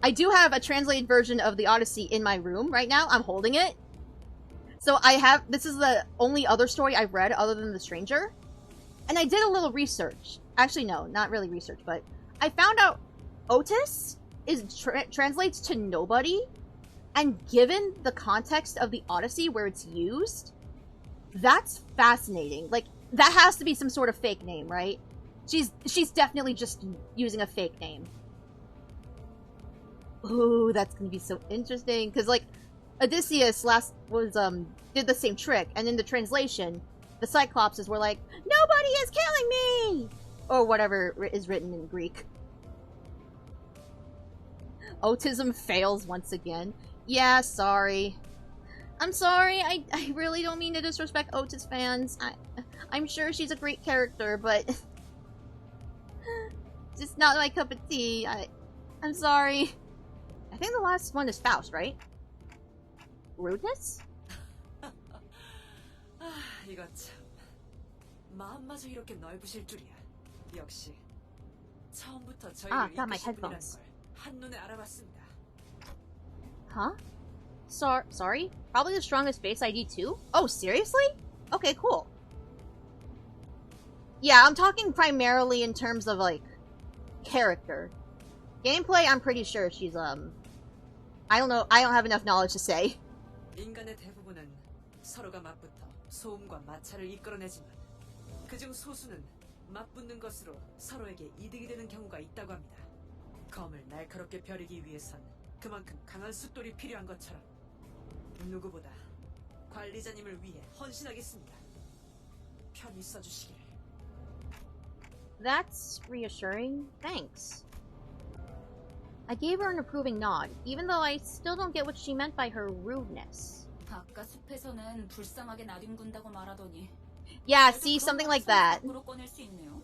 I do have a translated version of the Odyssey in my room right now. I'm holding it. So this is the only other story I've read other than The Stranger. And I did a little research. Actually, no, not really research, but I found out Otis translates to nobody. And given the context of the Odyssey where it's used, that's fascinating. Like, that has to be some sort of fake name, right? She's definitely just using a fake name. Ooh, that's gonna be so interesting. Because, like, Odysseus did the same trick, and in the translation, the Cyclopses were like, "Nobody is killing me!" Or whatever is written in Greek. Autism fails once again. Yeah, sorry. I'm sorry, I really don't mean to disrespect Otis fans. I'm sure she's a great character, but just not my cup of tea. I'm sorry. I think the last one is Faust, right? Rudeness? 이거 참 마음마저 이렇게 넓으실 줄이야. 역시 처음부터 저희를 got my 이끄신 분이라는 headphones. 걸 한눈에 알아봤습니다. Huh? Sorry? Probably the strongest face ID too? Oh, seriously? Okay, cool. Yeah, I'm talking primarily in terms of, like, character. Gameplay, I'm pretty sure she's, I don't know, I don't have enough knowledge to say. 인간의 대부분은 서로가 맞붙어 소음과 마찰을 이끌어내지만 그중 소수는 맞붙는 것으로 서로에게 이득이 되는 경우가 있다고 합니다. 검을 날카롭게 벼리기 위해선 그만큼 강한 숫돌이 필요한 것처럼 누구보다 관리자님을 위해 헌신하겠습니다. 편히 써주시기를. That's reassuring. Thanks. I gave her an approving nod, even though I still don't get what she meant by her rudeness. 아까 숲에서는 불쌍하게 나뒹군다고 말하더니 Yeah, see, something like that. 꺼낼 수 있네요.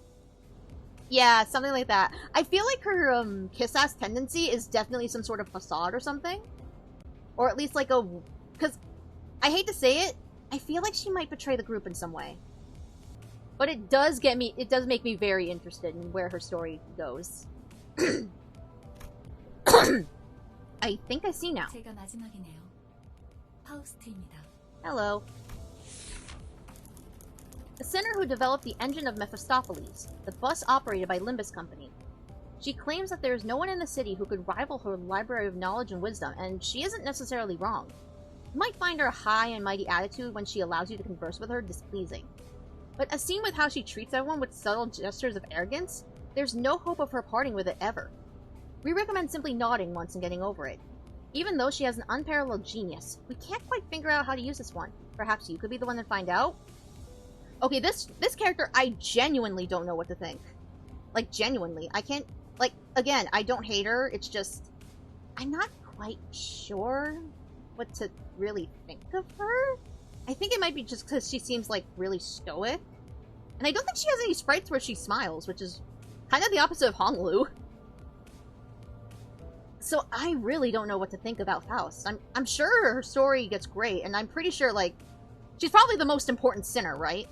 Yeah, something like that. I feel like her, kiss-ass tendency is definitely some sort of facade or something. Or at least like a... Because, I hate to say it, I feel like she might betray the group in some way. But it does make me very interested in where her story goes. I think I see now. 제가 마지막이네요. 파우스트입니다. Hello. The sinner who developed the engine of Mephistopheles, the bus operated by Limbus Company. She claims that there is no one in the city who could rival her library of knowledge and wisdom, and she isn't necessarily wrong. You might find her high and mighty attitude when she allows you to converse with her displeasing. But as seen with how she treats everyone with subtle gestures of arrogance, there's no hope of her parting with it ever. We recommend simply nodding once and getting over it. Even though she has an unparalleled genius, we can't quite figure out how to use this one. Perhaps you could be the one to find out? Okay, this character, I genuinely don't know what to think. Like, genuinely. I can't... Like, again, I don't hate her, it's just... I'm not quite sure what to really think of her? I think it might be just because she seems, like, really stoic. And I don't think she has any sprites where she smiles, which is kind of the opposite of Honglu. So I really don't know what to think about Faust. I'm sure her story gets great, and I'm pretty sure, like, she's probably the most important sinner, right?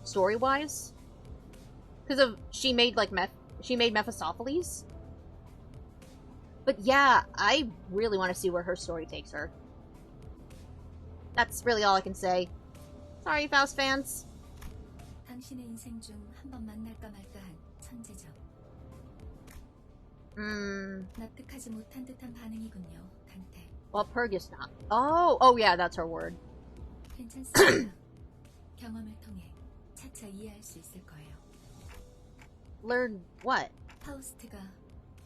Story-wise? Because of, she made Mephistopheles? But yeah, I really want to see where her story takes her. That's really all I can say. Sorry, Faust fans. 당신의 인생 중 한 번 만날까 말까한 천재죠. 납득하지 못한 듯한 반응이군요, 단테. Well, Purgus not. Oh yeah, that's her word. 괜찮습니다. 경험을 통해 차차 이해할 수 있을 거예요. Learn what? 파우스트가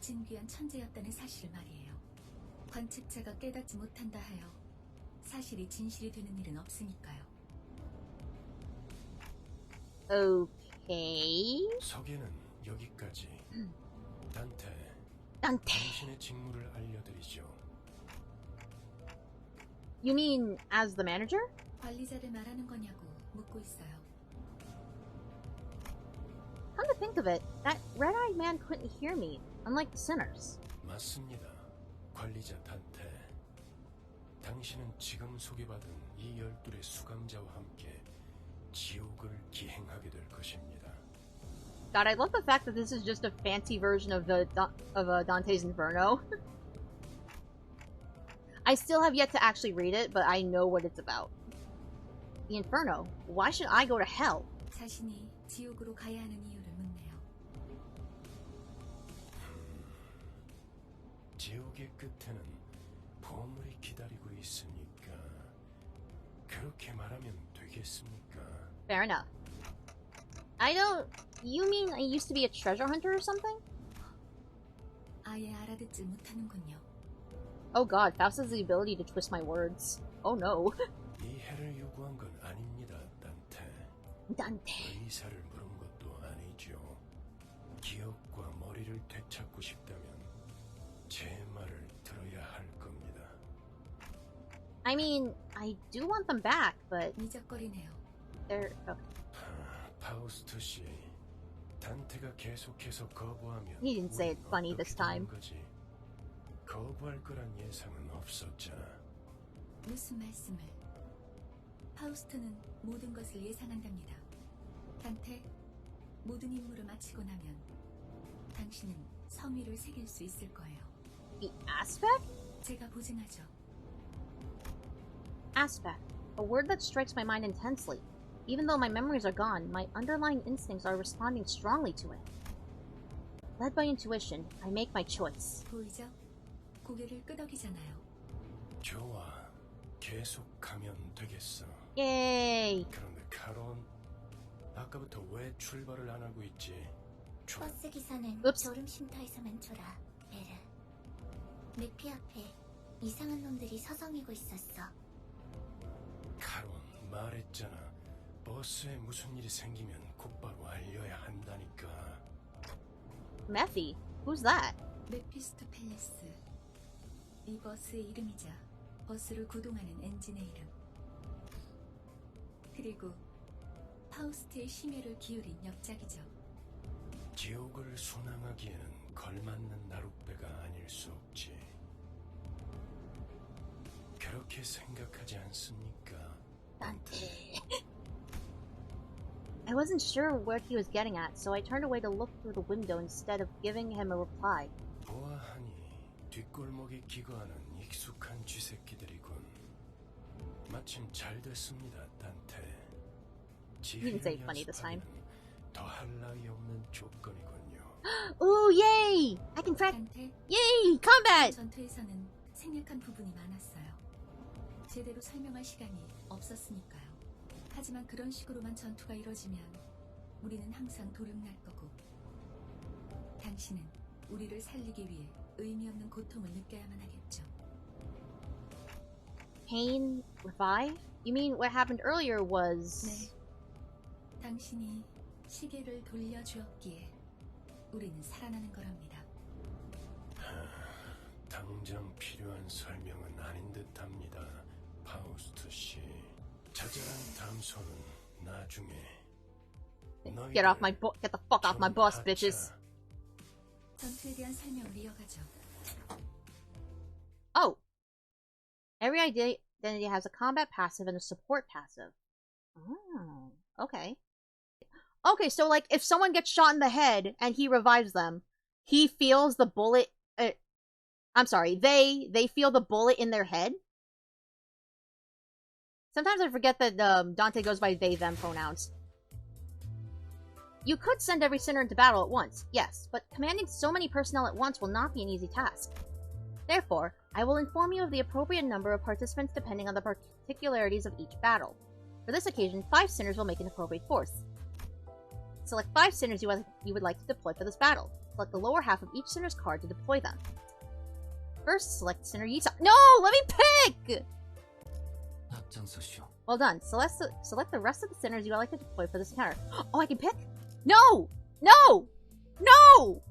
진귀한 천재였다는 사실을 말이에요. 관측자가 깨닫지 못한다 하여 사실이 진실이 되는 일은 없으니까요. Okay. 소개는 여기까지. 단테. 당신의 직무를 알려드리죠. You mean as the manager? 관리자를 말하는 거냐고 묻고 있어요. Come to think of it, that red-eyed man couldn't hear me, unlike the sinners. 맞습니다. 관리자 단테. 당신은 지금 소개받은 이 12의 수감자와 함께 지옥을 기행하게 될 것입니다. God, I love the fact that this is just a fancy version of Dante's Inferno. I still have yet to actually read it, but I know what it's about. The Inferno. Why should I go to hell? 자신이 지옥으로 가야 하는 이유를 묻네요. 지옥의 끝에는 보물이 기다리고 있으니까 그렇게 말하면 되겠습니까? Fair enough. I don't... You mean I used to be a treasure hunter or something? 아예 알아듣지 못하는군요. Oh god, Faust has the ability to twist my words. Oh no. 이 해를 요구한 건 아닙니다, 단테. Danteh. 의사를 물은 것도 아니죠. 기억과 머리를 되찾고 싶다면 제 말을 들어야 할 겁니다. I mean, I do want them back, but 미적거리네요. they're... Okay. 파우스트 씨, 단테가 계속해서 거부하면 He didn't say it funny this time. 거지. 거부할 거란 예상은 없었잖아. 무슨 말씀을? 파우스트는 모든 것을 예상한답니다. 단테, 모든 임무를 마치고 나면 당신은 성위를 새길 수 있을 거예요. The aspect? 제가 보증하죠. Aspect. A word that strikes my mind intensely. Even though my memories are gone, my underlying instincts are responding strongly to it. Led by intuition, I make my choice. 보이죠? 고개를 끄덕이잖아요. 좋아. 계속 가면 되겠어. Yay! 그런데 카론, 아까부터 왜 출발을 안 하고 있지? 버스 기사는 Oops. 졸음 쉼터에서만 졸아. 베르. 내피 앞에 이상한 놈들이 서성이고 있었어. 카론, 말했잖아. 버스에 무슨 일이 생기면 곧바로 알려야 한다니까. Methy? Who's that? 메피스토 팰리스. 이 버스의 이름이자 버스를 구동하는 엔진의 이름. 그리고 파우스트의 심혈을 기울인 역작이죠. 지옥을 순항하기에는 걸맞는 나룻배가 아닐 수 없지. 그렇게 생각하지 않습니까? Danteh. I wasn't sure what he was getting at, so I turned away to look through the window instead of giving him a reply. 보아하니 뒷골목에 기거하는 익숙한 쥐새끼들이군. 마침 잘 됐습니다, 단테. You didn't say it funny this time. 더할 나위 없는 조건이군요. Ooh, yay! I can track. 단테, Yay! Combat! 전투에서는 생략한 부분이 많았어요. 제대로 설명할 시간이 없었으니까요. 하지만 그런 식으로만 전투가 이뤄지면 우리는 항상 도륙날 거고 당신은 우리를 살리기 위해 의미 없는 고통을 느껴야만 하겠죠. Pain revive? You mean what happened earlier was... 네. 당신이 시계를 돌려주었기에 우리는 살아나는 거랍니다. 당장 필요한 설명은 아닌 듯합니다, 파우스트 씨. 자잘한 담소는 나중에. Get off my get the fuck off my bus, bitches. 전투에 대한 설명을 이어가죠. Oh! Every identity has a combat passive and a support passive. Oh, okay. Okay, so like, if someone gets shot in the head and he revives them, he feels the bullet... I'm sorry, they feel the bullet in their head? Sometimes I forget that Danteh goes by they-them pronouns. You could send every sinner into battle at once, yes, but commanding so many personnel at once will not be an easy task. Therefore, I will inform you of the appropriate number of participants depending on the particularities of each battle. For this occasion, 5 sinners will make an appropriate force. Select 5 sinners you would like to deploy for this battle. Select the lower half of each sinner's card to deploy them. First, select sinner Yisa. No! Let me pick! Well done. Select the rest of the sinners you would like to deploy for this encounter. Oh, I can pick? No! No! No!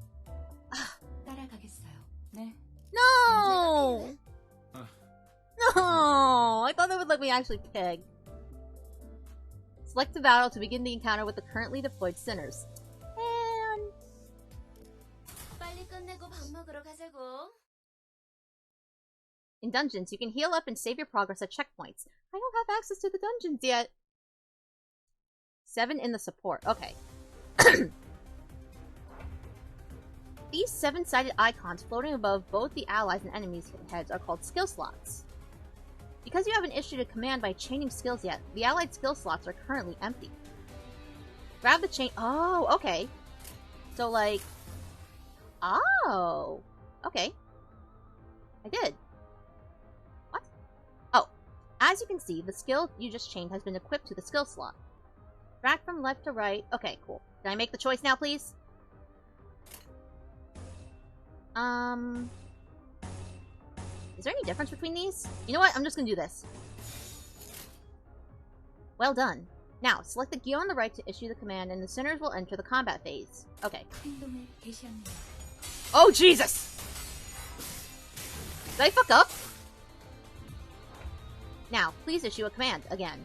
따라가겠어요. 네. No! No! I thought they would let me actually pick. Select the battle to begin the encounter with the currently deployed sinners. And... 빨리 끝내고 밥 먹으러 가자고. In dungeons, you can heal up and save your progress at checkpoints. I don't have access to the dungeons yet. 7 in the support. Okay. These 7-sided icons floating above both the allies and enemies' heads are called skill slots. Because you haven't issued a command by chaining skills yet, the allied skill slots are currently empty. Grab the chain- Oh, okay. So, like... Oh! Okay. I did. What? Oh. As you can see, the skill you just chained has been equipped to the skill slot. Drag from left to right. Okay, cool. Can I make the choice now, please? Is there any difference between these? You know what? I'm just gonna do this. Well done. Now, select the gear on the right to issue the command, and the sinners will enter the combat phase. Okay. 행동을 개시합니다. Oh, Jesus! Did I fuck up? Now, please issue a command again.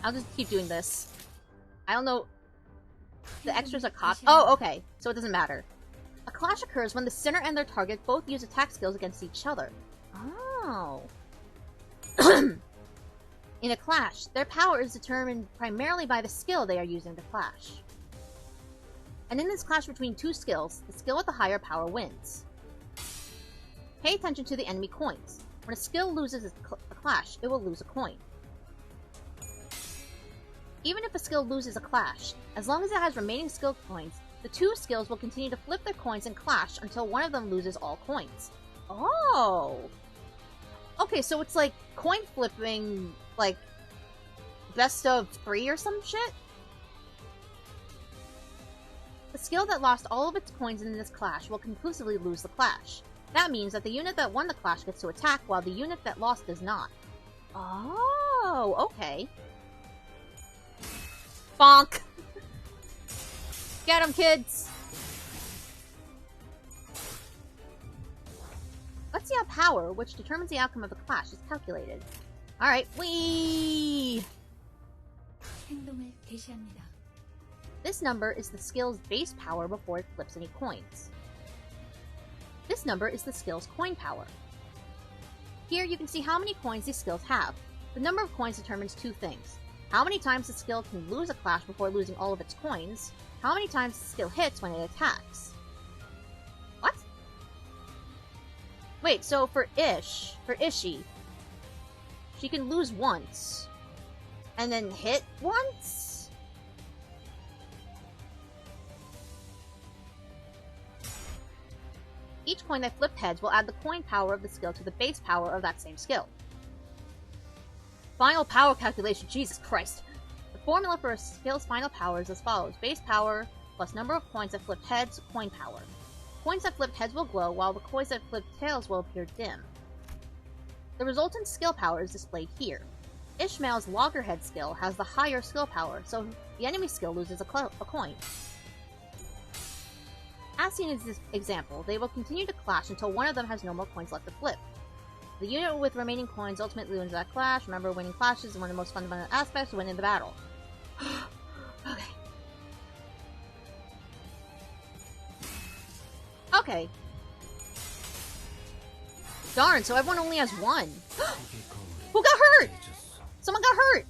I'll just keep doing this. I don't know. The extras are caught. Oh, okay. So it doesn't matter. A clash occurs when the sinner and their target both use attack skills against each other. Oh. In a clash, their power is determined primarily by the skill they are using to clash. And in this clash between two skills, the skill with the higher power wins. Pay attention to the enemy coins. When a skill loses a clash, it will lose a coin. Even if a skill loses a clash, as long as it has remaining skill coins, the two skills will continue to flip their coins and clash until one of them loses all coins. Oh! Okay, so it's like coin flipping, like, best of 3 or some shit? The skill that lost all of its coins in this clash will conclusively lose the clash. That means that the unit that won the clash gets to attack, while the unit that lost does not. Oh, okay. Bonk! Get 'em, kids! Let's see how power, which determines the outcome of a clash, is calculated. Alright, whee! 행동을 개시합니다. This number is the skill's base power before it flips any coins. This number is the skill's coin power. Here you can see how many coins these skills have. The number of coins determines two things. How many times the skill can lose a clash before losing all of its coins, how many times the skill hits when it attacks. What? Wait, so for Ishi, she can lose once, and then hit once? Each coin that flipped heads will add the coin power of the skill to the base power of that same skill. Final power calculation, Jesus Christ. The formula for a skill's final power is as follows. Base power plus number of coins that flipped heads, coin power. Coins that flipped heads will glow, while the coins that flipped tails will appear dim. The resultant skill power is displayed here. Ishmael's loggerhead skill has the higher skill power, so the enemy skill loses a coin. As seen in this example, they will continue to clash until one of them has no more coins left to flip. The unit with remaining coins ultimately wins that clash. Remember, winning clashes is one of the most fundamental aspects of winning the battle. Okay. Okay. Darn, so everyone only has one. Who got hurt? Someone got hurt!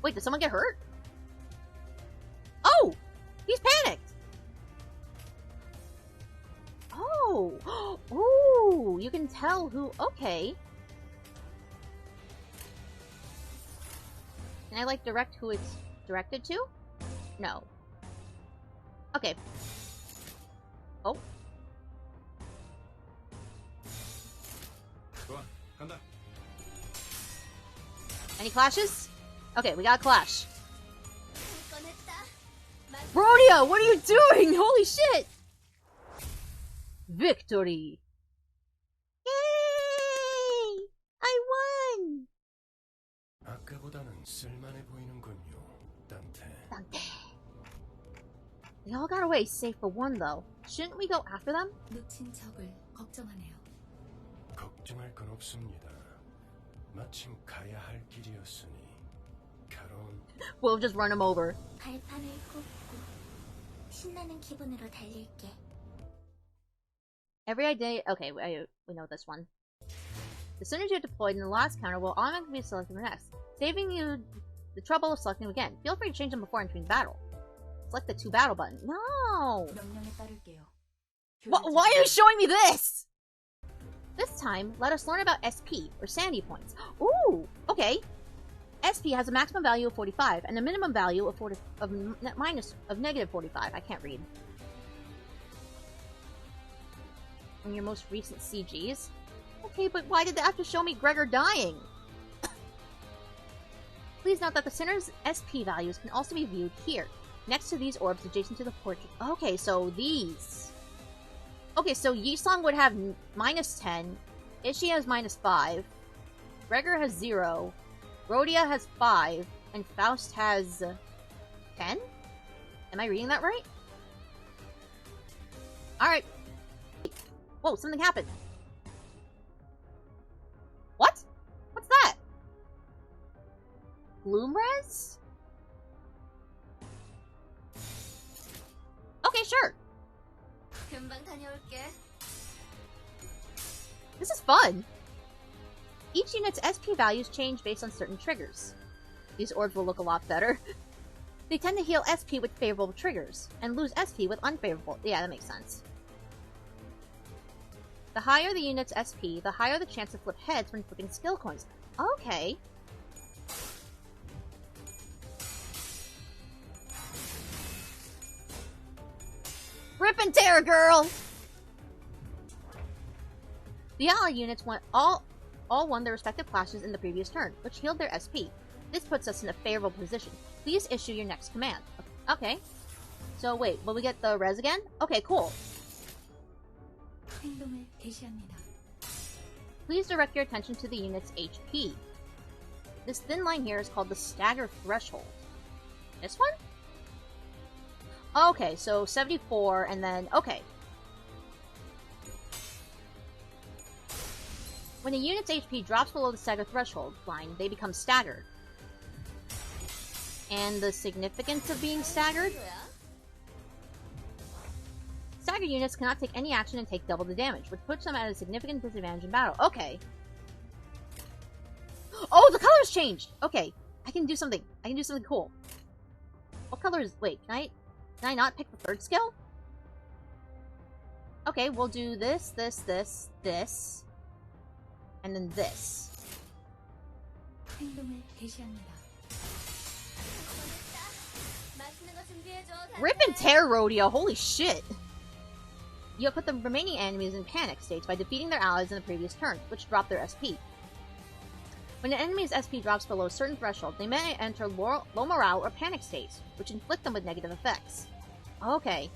Wait, did someone get hurt? Oh! He's panicked! Oh! Ooh! You can tell who... Okay. Can I, like, direct who it's directed to? No. Okay. Oh. Any clashes? Okay, we got a clash. Rhodia, what are you doing? Holy shit! Victory! Yay! I won! 아까보다는 쓸만해 보이는군요, Danteh. They all got away safe for one, though. Shouldn't we go after them? 놓친 적을 걱정하네요. 걱정할 건 없습니다. 마침 가야 할 길이었으니 가론. We'll just run them over. 발판을 꽂고 신나는 기분으로 달릴게. Every day. Okay, we know this one. The synergy you deployed in the last counter will automatically be selected for next, saving you the trouble of selecting them again. Feel free to change them before entering battle. Select the to battle button. No! 명령에 따를게요. Why are you showing me this? This time, let us learn about SP, or sanity points. Ooh! Okay. SP has a maximum value of 45 and a minimum value of negative 45. I can't read. In your most recent CGs? Okay, but why did they have to show me Gregor dying? Please note that the sinner's SP values can also be viewed here, next to these orbs adjacent to the portrait. Okay, so these. Okay, so Yisong would have minus 10, Ishi has minus 5, Gregor has 0, Rhodia has 5, and Faust has 10? Am I reading that right? Alright. Whoa, something happened. bloom res? Okay, sure. 금방 다녀올게. This is fun. Each unit's SP values change based on certain triggers. These orbs will look a lot better. They tend to heal SP with favorable triggers, and lose SP with unfavorable. Yeah, that makes sense. The higher the unit's SP, the higher the chance to flip heads when flipping skill coins. Okay. Rip and tear, girl! The allied units all won their respective classes in the previous turn, which healed their SP. This puts us in a favorable position. Please issue your next command. Okay. So wait, will we get the res again? Okay, cool. 행동을 개시합니다. Please direct your attention to the unit's HP. This thin line here is called the stagger threshold. This one? Okay, so 74 and then... okay. When a unit's HP drops below the stagger threshold line, they become staggered. And the significance of being staggered? Staggered units cannot take any action and take double the damage, which puts them at a significant disadvantage in battle. Okay. Oh, the colors changed! Okay, I can do something. I can do something cool. What color is... wait, can I not pick the third skill? Okay, we'll do this, this, and then this. 행동을 개시합니다. Rip and tear rodeo, holy shit! You have put the remaining enemies in panic states by defeating their allies in the previous turn, which dropped their SP. When an enemy's SP drops below a certain threshold, they may enter low morale or panic states, which inflict them with negative effects. Okay.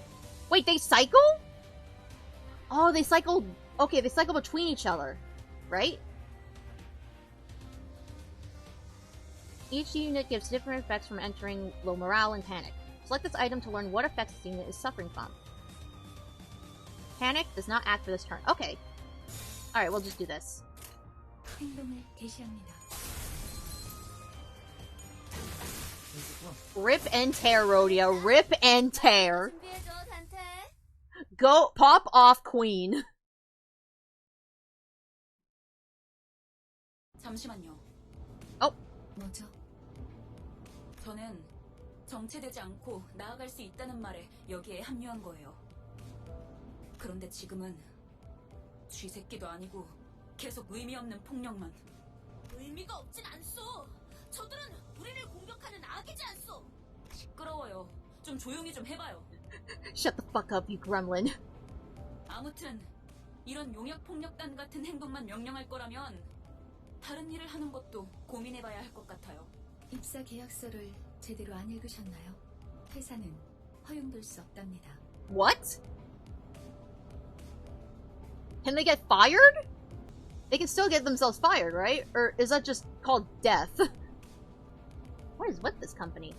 Wait, they cycle? Oh, they cycle... okay, they cycle between each other. Right? Each unit gives different effects from entering low morale and panic. Select this item to learn what effects this unit is suffering from. Panic does not act for this turn. Okay. Alright, we'll just do this. 행동을 개시합니다. Rip and tear, rodeo. Rip and tear. Go, pop off, queen. 잠시만요. Oh. 뭐죠? 저는 정체되지 않고 나아갈 수 있다는 말에 여기에 합류한 거예요. 그런데 지금은 쥐새끼도 아니고 계속 의미 없는 폭력만. 의미가 없진 않소. 저들은 우리를 공격하는 악이지 않소. 시끄러워요. 좀 조용히 좀 해봐요. Shut the fuck up, you gremlin. 아무튼 이런 용역 폭력단 같은 행동만 명령할 거라면 다른 일을 하는 것도 고민해봐야 할 것 같아요. 입사 계약서를 제대로 안 읽으셨나요? 회사는 허용될 수 없답니다. What? Can they get fired? They can still get themselves fired, right? Or is that just called death? What is with this company?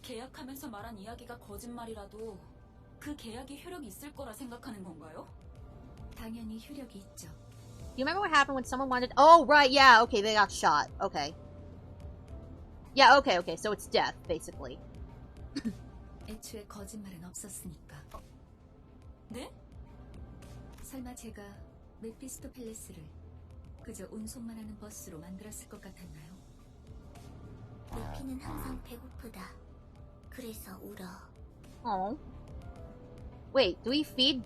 계약하면서 말한 이야기가 거짓말이라도 그 계약이 효력이 있을 거라 생각하는 건가요? 당연히 효력이 있죠. Do you remember what happened when someone wanted... oh, right, yeah, okay, they got shot. Okay. Yeah, okay, so it's death, basically. 애초에 거짓말은 없었으니까. 네? 설마 제가 메피스토 팰레스를 그저 운송만 하는 버스로 만들었을 것 같았나요? 메피는 항상 배고프다. 그래서 울어. Oh. Wait, do we feed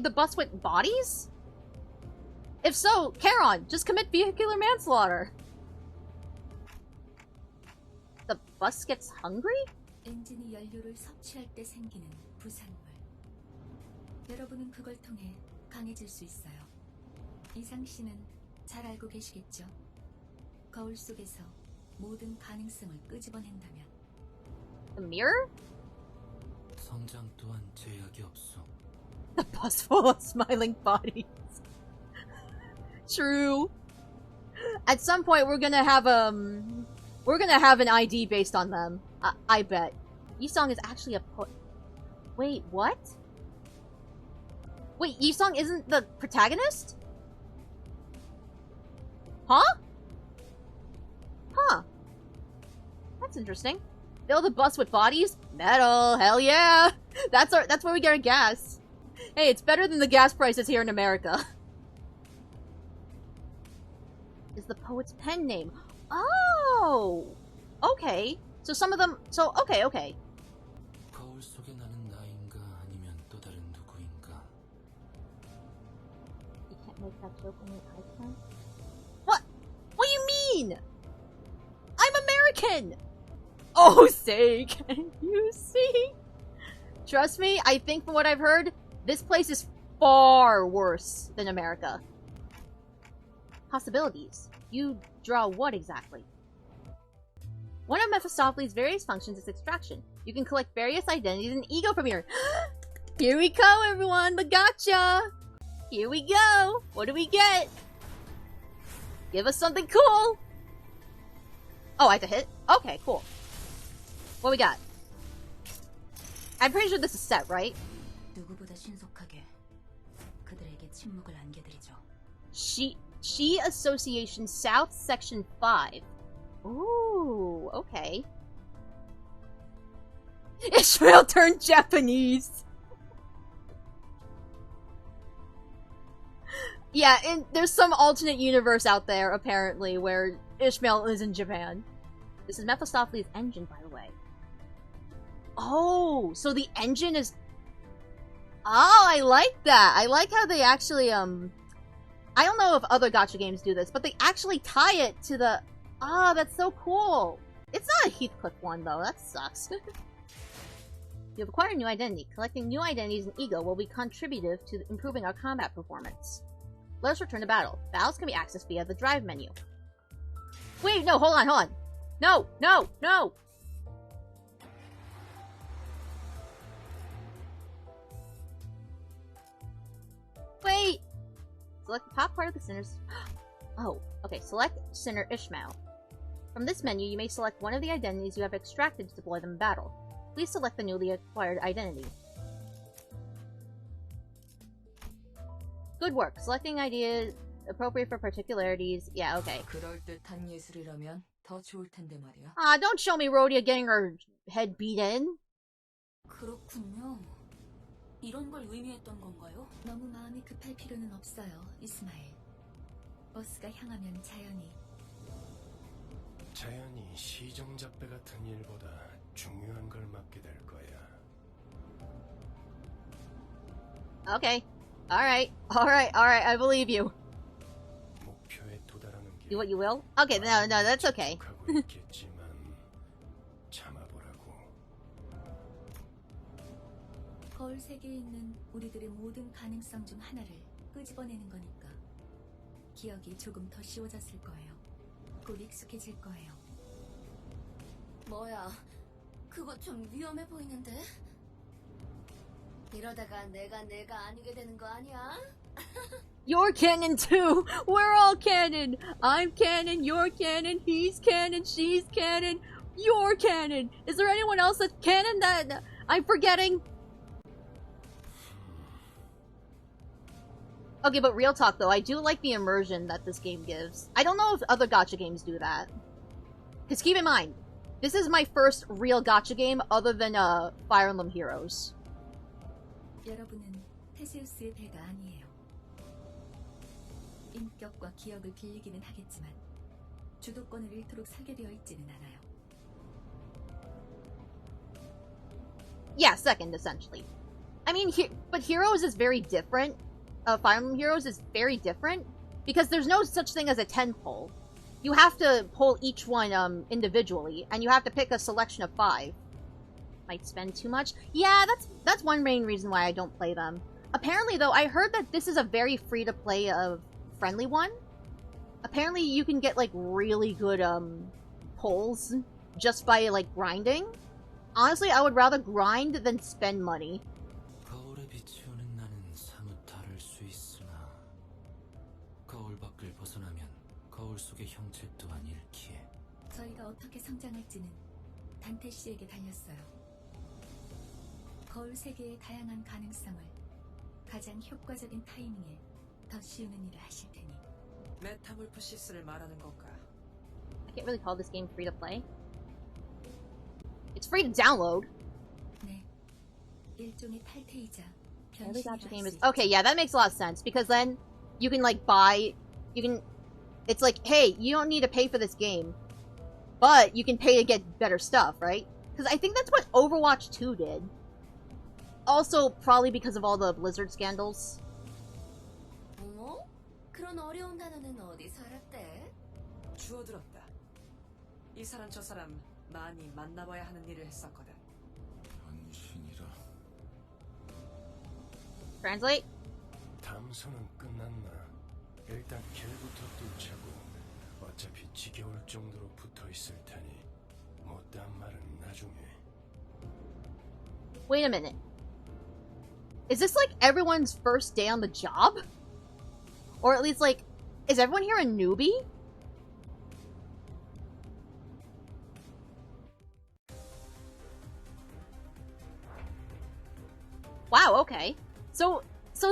the bus with bodies? If so, Charon, just commit vehicular manslaughter. The bus gets hungry? 엔진이 연료를 섭취할 때 생기는 부산물. 여러분은 그걸 통해 강해질 수 있어요. 이상 씨는 잘 알고 계시겠죠? 거울 속에서 모든 가능성을 끄집어낸다면. The mirror? 성장 또한 제약이 없어. The bus full of smiling bodies. True. At some point, we're gonna have an ID based on them. I bet. Yisong is actually a wait, what? Wait, Yisong isn't the protagonist? Huh? That's interesting. Fill the bus with bodies? Metal, hell yeah! That's where we get our gas. Hey, it's better than the gas prices here in America. Is the poet's pen name? Oh! Okay. So some of them... So, okay. 거울 속에 나는 나인가 아니면 또 다른 누구인가? You can't make that joke when you're Iceland? What? What do you mean? I'm American! Oh, say, can you see? Trust me, I think from what I've heard, this place is far worse than America. Possibilities. You draw what exactly? One of Mephistopheles' various functions is extraction. You can collect various identities and ego from here. Here we go, everyone! The gacha! Here we go! What do we get? Give us something cool! Oh, I have to hit? Okay, cool. What we got? I'm pretty sure this is set, right? 누구보다 신속하게 그들에게 침묵을 안겨드리죠. She Association South Section 5. Ooh, okay. Ishmael turned Japanese! Yeah, and there's some alternate universe out there, apparently, where Ishmael is in Japan. This is Mephistopheles' engine, by the way. Oh, so the engine is... Oh, I like that! I like how they actually, I don't know if other gacha games do this, but they actually tie it to the... Oh, that's so cool! It's not a Heathcliff one, though. That sucks. You have acquired a new identity. Collecting new identities and ego will be contributive to improving our combat performance. Let us return to battle. Battles can be accessed via the drive menu. Wait, no, hold on. No! Wait! Select the top part of the sinner's... Oh, okay, select Sinner Ishmael. From this menu, you may select one of the identities you have extracted to deploy them in battle. Please select the newly acquired identity. Good work. Selecting ideas appropriate for particularities. Yeah, okay. 그럴듯한 예술이라면 더 좋을 텐데 말이야. Ah, don't show me Rhodia getting her head beat in. 그렇군요. 이런 걸 의미했던 건가요? 너무 마음이 급할 필요는 없어요, 이스마엘. 버스가 향하면 자연히 시정잡배 같은 일보다 중요한 걸 맡게 될 거야. Okay. Alright, I believe you. 목표에 도달하는 게 Do what you will? Okay, no, that's okay. 하고 있겠지만 참아보라고. 거울 세계에 있는 우리들의 모든 가능성 중 하나를 끄집어내는 거니까 기억이 조금 더 쉬워졌을 거예요. 곧 익숙해질 거예요. 뭐야, 그거 좀 위험해 보이는데? 이러다가 내가 아니게 되는 거 아니야? You're canon too! We're all canon! I'm canon, you're canon, he's canon, she's canon, you're canon! Is there anyone else that's canon that I'm forgetting? Okay, but real talk though, I do like the immersion that this game gives. I don't know if other gacha games do that. Because keep in mind, this is my first real gacha game other than Fire Emblem Heroes. 여러분은 테세우스의 배가 아니에요. 인격과 기억을 빌리기는 하겠지만 주도권을 잃도록 설계되어 있지는 않아요. Yeah, second, essentially. I mean, but Heroes is very different. Fire Emblem Heroes is very different because there's no such thing as a 10 pull. You have to pull each one individually, and you have to pick a selection of 5. Might spend too much. Yeah, that's one main reason why I don't play them. Apparently, though, I heard that this is a very free-to-play friendly one. Apparently, you can get like really good pulls just by like grinding. Honestly, I would rather grind than spend money. 거울에 비추는 나는 사뭇 다를 수 있으나 거울 밖을 벗어나면 거울 속의 형체 또한 잃기에. 저희가 어떻게 성장할지는 단테 씨에게 달렸어요. 거울 세계의 다양한 가능성을 가장 효과적인 타이밍에 더 씌우는 일을 하실 테니. 메타몰프시스를 말하는 건가? I can't really call this game free to play. It's free to download. 네, 일종의 탈퇴이자 Every gacha game is... 변신이라 Okay, yeah, that makes a lot of sense. Because then, you can, like, buy... You can... It's like, hey, you don't need to pay for this game. But, you can pay to get better stuff, right? Because I think that's what Overwatch 2 did. Also, probably because of all the Blizzard scandals. 어머? 그런 어려운 단어는 어디서 알았대? 주워들었다. 이 사람 저 사람 많이 만나봐야 하는 일을 했었거든. 변신이라. Translate? 탐소는 끝났나? 일단 길부터 뚫자고. 어차피 지겨울 정도로 붙어있을 테니 못다한 말은 나중에. Wait a minute. Is this like everyone's first day on the job? Or at least like, is everyone here a newbie? Wow, okay. So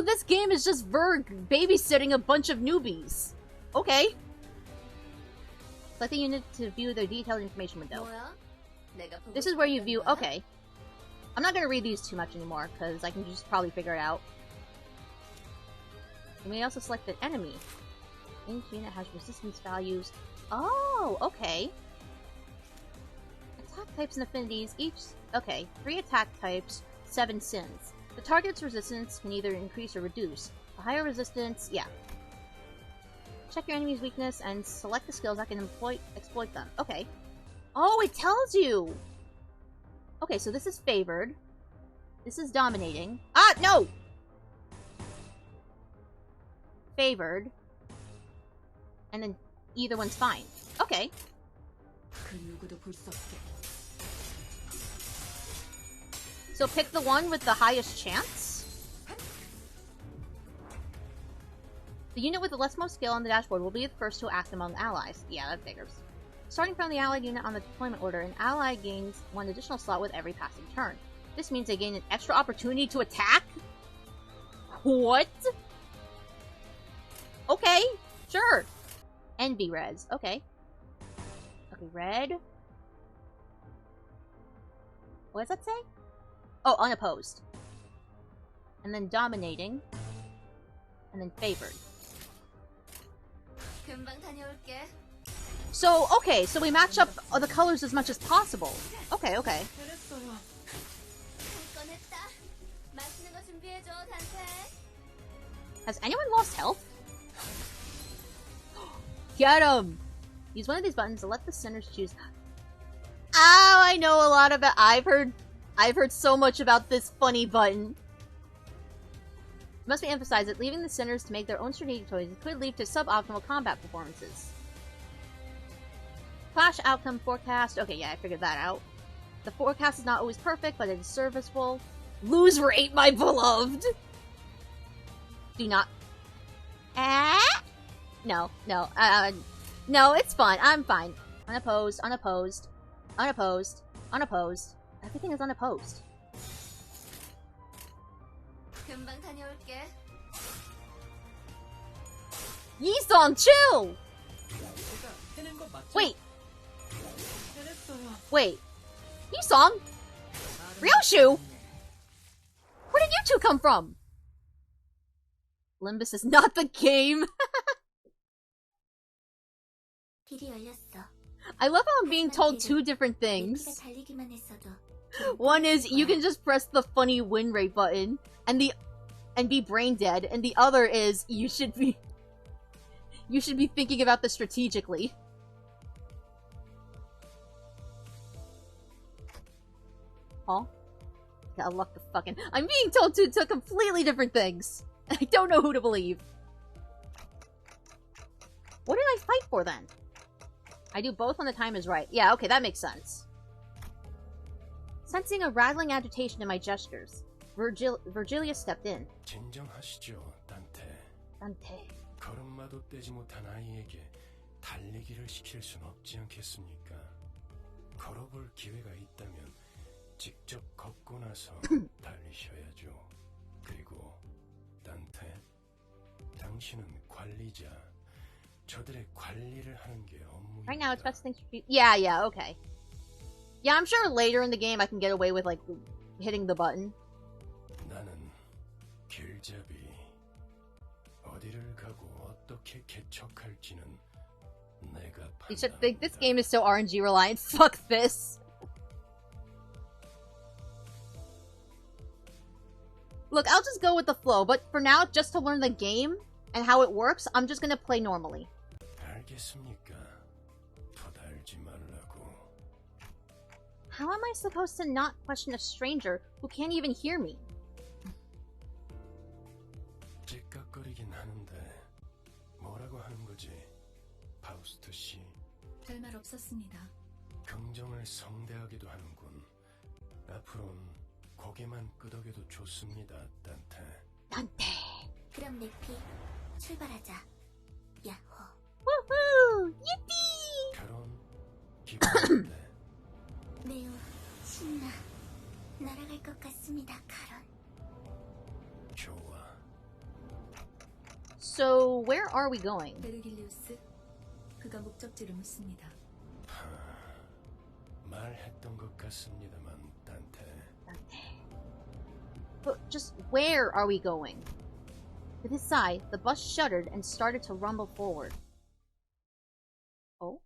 this game is just Verg babysitting a bunch of newbies. Okay. Select the unit to view the detailed information window. 뭐야? 내가 보고 This is where you view... 싶었던 거야? Okay. I'm not gonna read these too much anymore, because I can just probably figure it out. You may also select an enemy. Each unit has resistance values. Oh, okay. Attack types and affinities. Each... Okay. 3 attack types, 7 sins. The target's resistance can either increase or reduce. A higher resistance... Yeah. Check your enemy's weakness and select the skills that can exploit them. Okay. Oh, it tells you! Okay, so this is favored. This is dominating. Ah, no! Favored. And then either one's fine. Okay. 그 누구도 볼 수 없게. So pick the one with the highest chance? The unit with the leftmost skill on the dashboard will be the first to act among allies. Yeah, that figures. Starting from the allied unit on the deployment order, an ally gains 1 additional slot with every passing turn. This means they gain an extra opportunity to attack? What? Okay, sure. NB res. Okay. Okay, red. What does that say? Oh, unopposed. And then dominating. And then favored. 금방 다녀올게. So, okay, so we match up the colors as much as possible. Okay, okay. 꺼냈다. 맛있는 거 준비해줘, 단테. Has anyone lost health? Get him! Use one of these buttons to let the sinners choose. Oh, I know a lot about. I've heard so much about this funny button. It must be emphasized that leaving the sinners to make their own strategic choices could lead to suboptimal combat performances. Clash outcome forecast. Okay, yeah, I figured that out. The forecast is not always perfect, but it is serviceable. Lose rate, my beloved! Do not... No, no, no, it's fine. I'm fine. Unopposed, unopposed, unopposed, unopposed. Everything is unopposed. 금방 다녀올게. Yi-san, chill! Wait. Wait. Yi-san? Ryoshu? Where did you two come from? Limbus is not the game. 길이 열렸어. I love how I'm being told 2 different things. 달리기만 했어도 One is you can just press the funny win rate button and be brain dead, and the other is you should be thinking about this strategically. Huh? Gotta luck the fucking... I'm being told 2 completely different things. I don't know who to believe. What did I fight for then? I do both when the time is right. Yeah, okay, that makes sense. Sensing a rattling agitation in my gestures, Virgilia stepped in. 진정하시죠, 단테. Danteh. 걸음마도 떼지 못한 아이에게 달리기를 시킬 순 없지 않겠습니까? 걸어볼 기회가 있다면 직접 걷고 나서 달리셔야죠. 그리고 단테, 당신은 관리자. 저들의 관리를 하는 게 업무입니다. Right now, it's best things to be. Yeah, okay. Yeah, I'm sure later in the game I can get away with, like, hitting the button. 나는 길잡이. 어디를 가고 어떻게 개척할지는 내가 You should think this game is so RNG reliant. Fuck this. Look, I'll just go with the flow, but for now, just to learn the game and how it works, I'm just gonna play normally. 알겠습니까? 부달지 말라고. How am I supposed to not question a stranger who can't even hear me? 찌깍거리긴 하는데 뭐라고 하는 거지? 파우스트 씨. 별말 없었습니다. 긍정을 성대하기도 하는군. 앞으론 고개만 끄덕여도 좋습니다, 단테. Danteh. 그럼 네피 출발하자. 야호. Woohoo! Yippee! 결혼 기분인데. 매우 신나. 날아갈 것 같습니다, 카론. 좋아. So, where are we going? 베르길리우스, 그가 목적지를 묻습니다. 말했던 것 같습니다만, 단테. But just where are we going? With his sigh, the bus shuddered and started to rumble forward. Oh?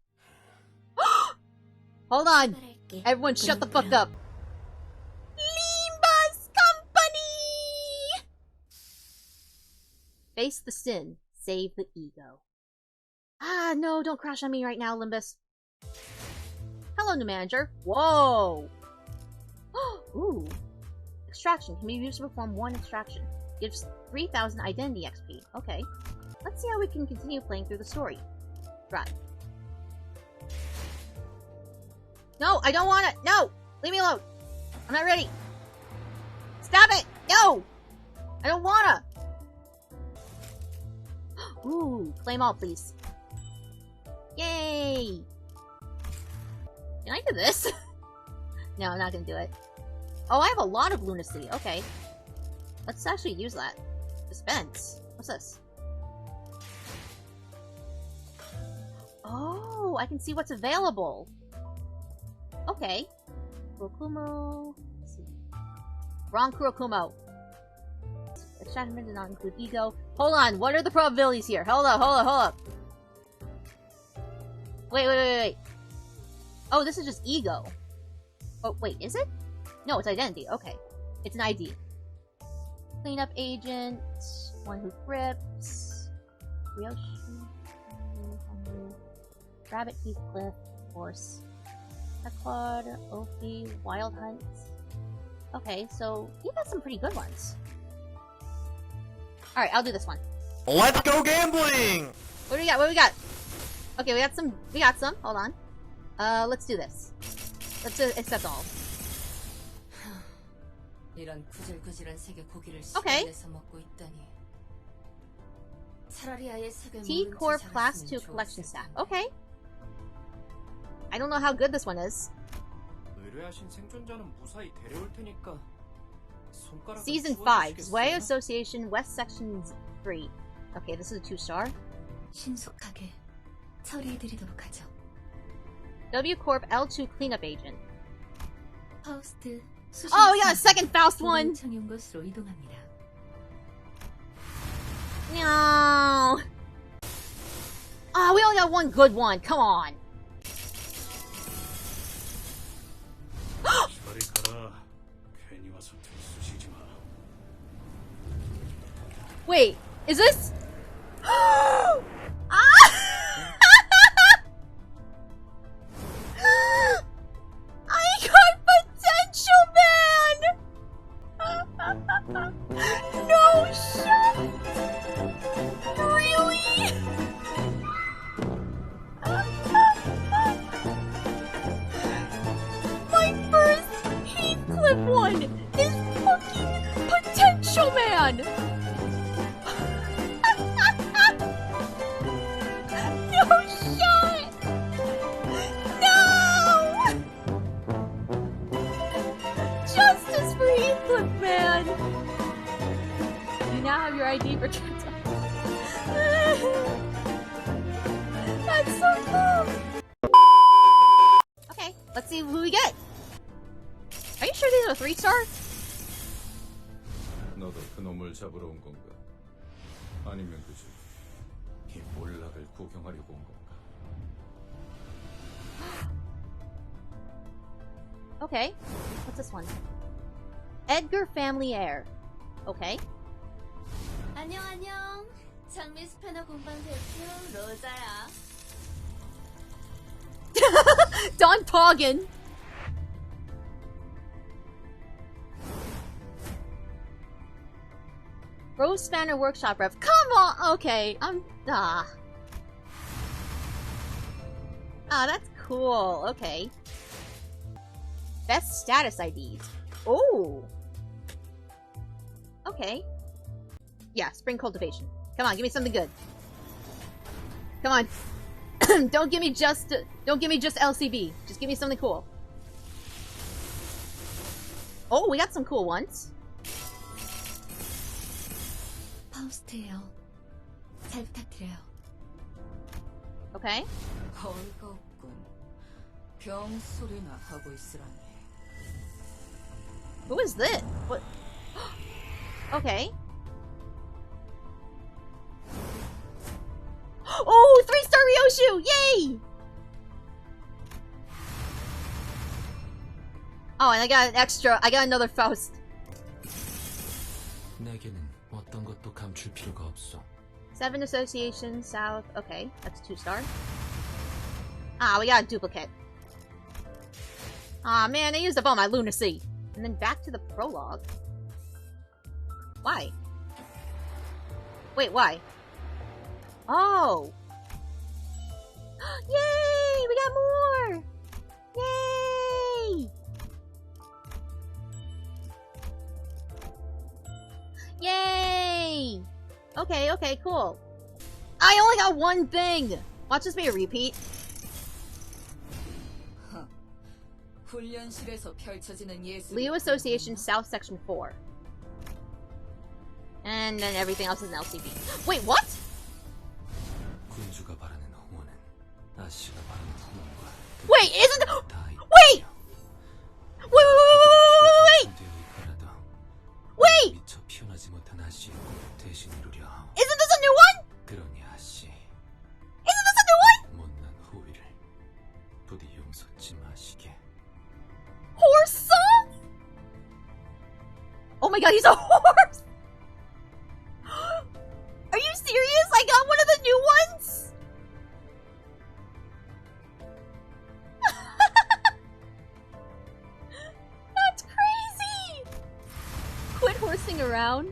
Hold on! Everyone shut the fuck up! Limbus Company! Face the sin, save the ego. Ah, no, don't crash on me right now, Limbus. Hello, new manager. Whoa! Ooh. Extraction can be used to perform one extraction. Gives 3,000 identity XP. Okay. Let's see how we can continue playing through the story. Drive. No, I don't want it! No! Leave me alone! I'm not ready! Stop it! No! I don't wanna! Ooh, claim all, please. Yay! Can I do this? No, I'm not gonna do it. Oh, I have a lot of lunacy. Okay. Let's actually use that. Dispense. What's this? Oh, I can see what's available. Okay. Kurokumo. Let's see. Wrong Kurokumo. Extraction did not include ego. Hold on, what are the probabilities here? Hold up. Wait. Oh, this is just ego. Oh, wait, is it? No, it's identity. Okay. It's an ID. Cleanup agent. One who grips. Ryoshi. Rabbit Heathcliff. Horse. Claude. Ophi. Wild Hunt. Okay, so you got some pretty good ones. Alright, I'll do this one. Let's go gambling! What do we got? Okay, we got some. Hold on. Let's do this. Let's accept all. 이런 구질구질한 색의 고기를 Okay. 시간에서 먹고 있다니. 차라리 아예 색을 T 모른 Corp 채 Class 자랐으면 2 좋았을 Collection Staff. 텐데. Okay. I don't know how good this one is. 의뢰하신 생존자는 무사히 데려올 테니까 손가락을 Season 5, 주워주시겠어요? Zwei Association West Section 3. Okay, this is a 2-star. 신속하게 처리해드리도록 하죠. W Corp L2 Cleanup Agent. 파우스트 Oh, we got a second Faust one! 청이 온 곳으로 이동합니다. No. Ah, we only got one good one. Come on. 저리 가라. 괜히 와서 들쑤시지 마. Wait, is this? I got Potential Man! No shot! Really? My first Heathcliff one is fucking Potential Man! No shot! No! Justice for Heathcliff, man! You now have your ID for transaction. That's so cool! Okay, let's see who we get. you sure these are 3-star? 너도 그 놈을 잡으러 온 건가? 아니면 그저 이 몰락을 구경하려고 온 건가? Okay. What's this one? Edgar Family Heir. Okay. 안녕 안녕. 장미 스패너 공방 대표 로자야. Don Poggin. Rose Spanner Workshop rep. Come on. Okay. Ah, that's cool. Okay. Best status IDs. Oh. Okay. Yeah, spring cultivation. Come on, give me something good. Come on. Don't give me just LCB. Just give me something cool. Oh, we got some cool ones. 파우스트예요. 잘 부탁드려요. Okay. 어이가 없군. 병 소리나 하고 있으라니. Who is this? What? Okay. Oh, 3-star Ryoshu! Yay! Oh, and I got another Faust. 내게는 어떤 것도 감출 필요가 없어. 7 Association South. Okay, that's 2-star. Ah, we got a duplicate. Ah, man, I used up all my Lunacy. And then back to the prologue. Why? Wait, why? Oh! Yay! We got more! Yay! Yay! Okay, cool. I only got one thing! Watch this be a repeat. 훈련실에서 펼쳐지는 예술. Leo Association South Section 4. And then everything else is an LCB. Wait, what? 군주가 바라는 후원은 아씨가 바라는 후원과 Wait, isn't wait! Wait! 미처 피어나지 못한 아씨의 꿈을 대신 이루려 하오. Isn't this a new one? 그러니 아씨, Isn't this a new one? 못난 후위를 부디 용서치 마시게. Horse song? Oh my god, he's a horse! Are you serious? I got one of the new ones? That's crazy! Quit horsing around.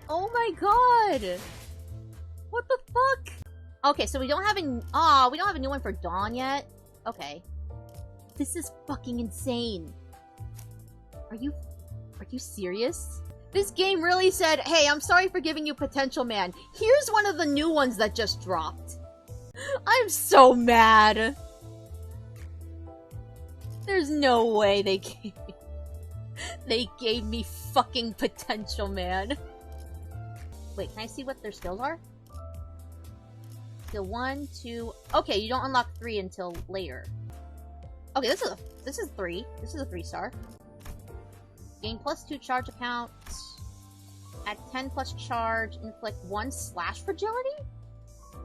Oh my god! What the fuck? Okay, so we don't have a new one for Dawn yet? Okay. This is fucking insane. Are you serious? This game really said, hey, I'm sorry for giving you potential, man. Here's one of the new ones that just dropped. I'm so mad. There's no way they gave me fucking potential, man. Wait, can I see what their skills are? Skill 1, 2... Okay, you don't unlock 3 until later. Okay, this is 3. This is a 3-star. Gain +2 charge account. At 10 plus charge, inflict 1 slash fragility?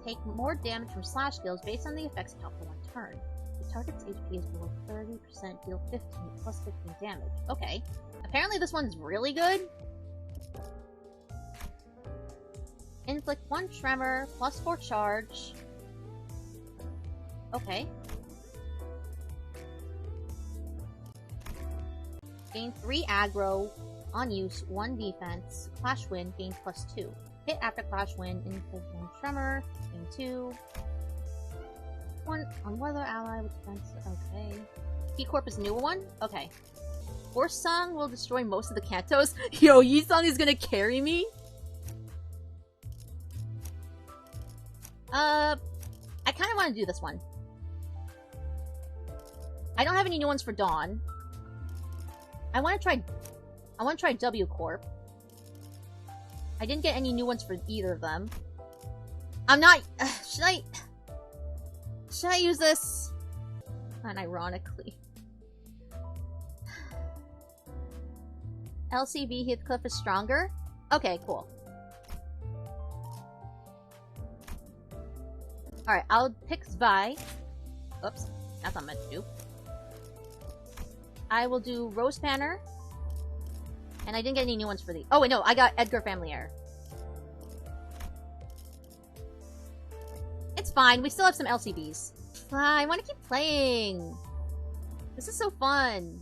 Take more damage from slash skills based on the effects count for 1 turn. The target's HP is below 30%, deal 15 plus 15 damage. Okay. Apparently this one's really good. Inflict 1 tremor, +4 charge. Okay. Gain 3 aggro, on use, 1 defense, Clash Wind, gain +2. Hit after Clash Wind, inflict 1 tremor, gain 2. 1 on weather ally with defense, okay. Key Corp is a new one? Okay. Horse Song will destroy most of the Kantos. Yo, Yi Song is gonna carry me? I kinda wanna do this one. I don't have any new ones for Dawn. I want to try W Corp. I didn't get any new ones for either of them. I'm not... should I use this? Unironically. LCV Heathcliff is stronger? Okay, cool. Alright, I'll pick Zvi. Oops, that's not meant to do. I will do Rose Banner. And I didn't get any new ones for the... Oh, wait, no, I got Edgar Family Heir. It's fine, we still have some LCBs. I want to keep playing. This is so fun.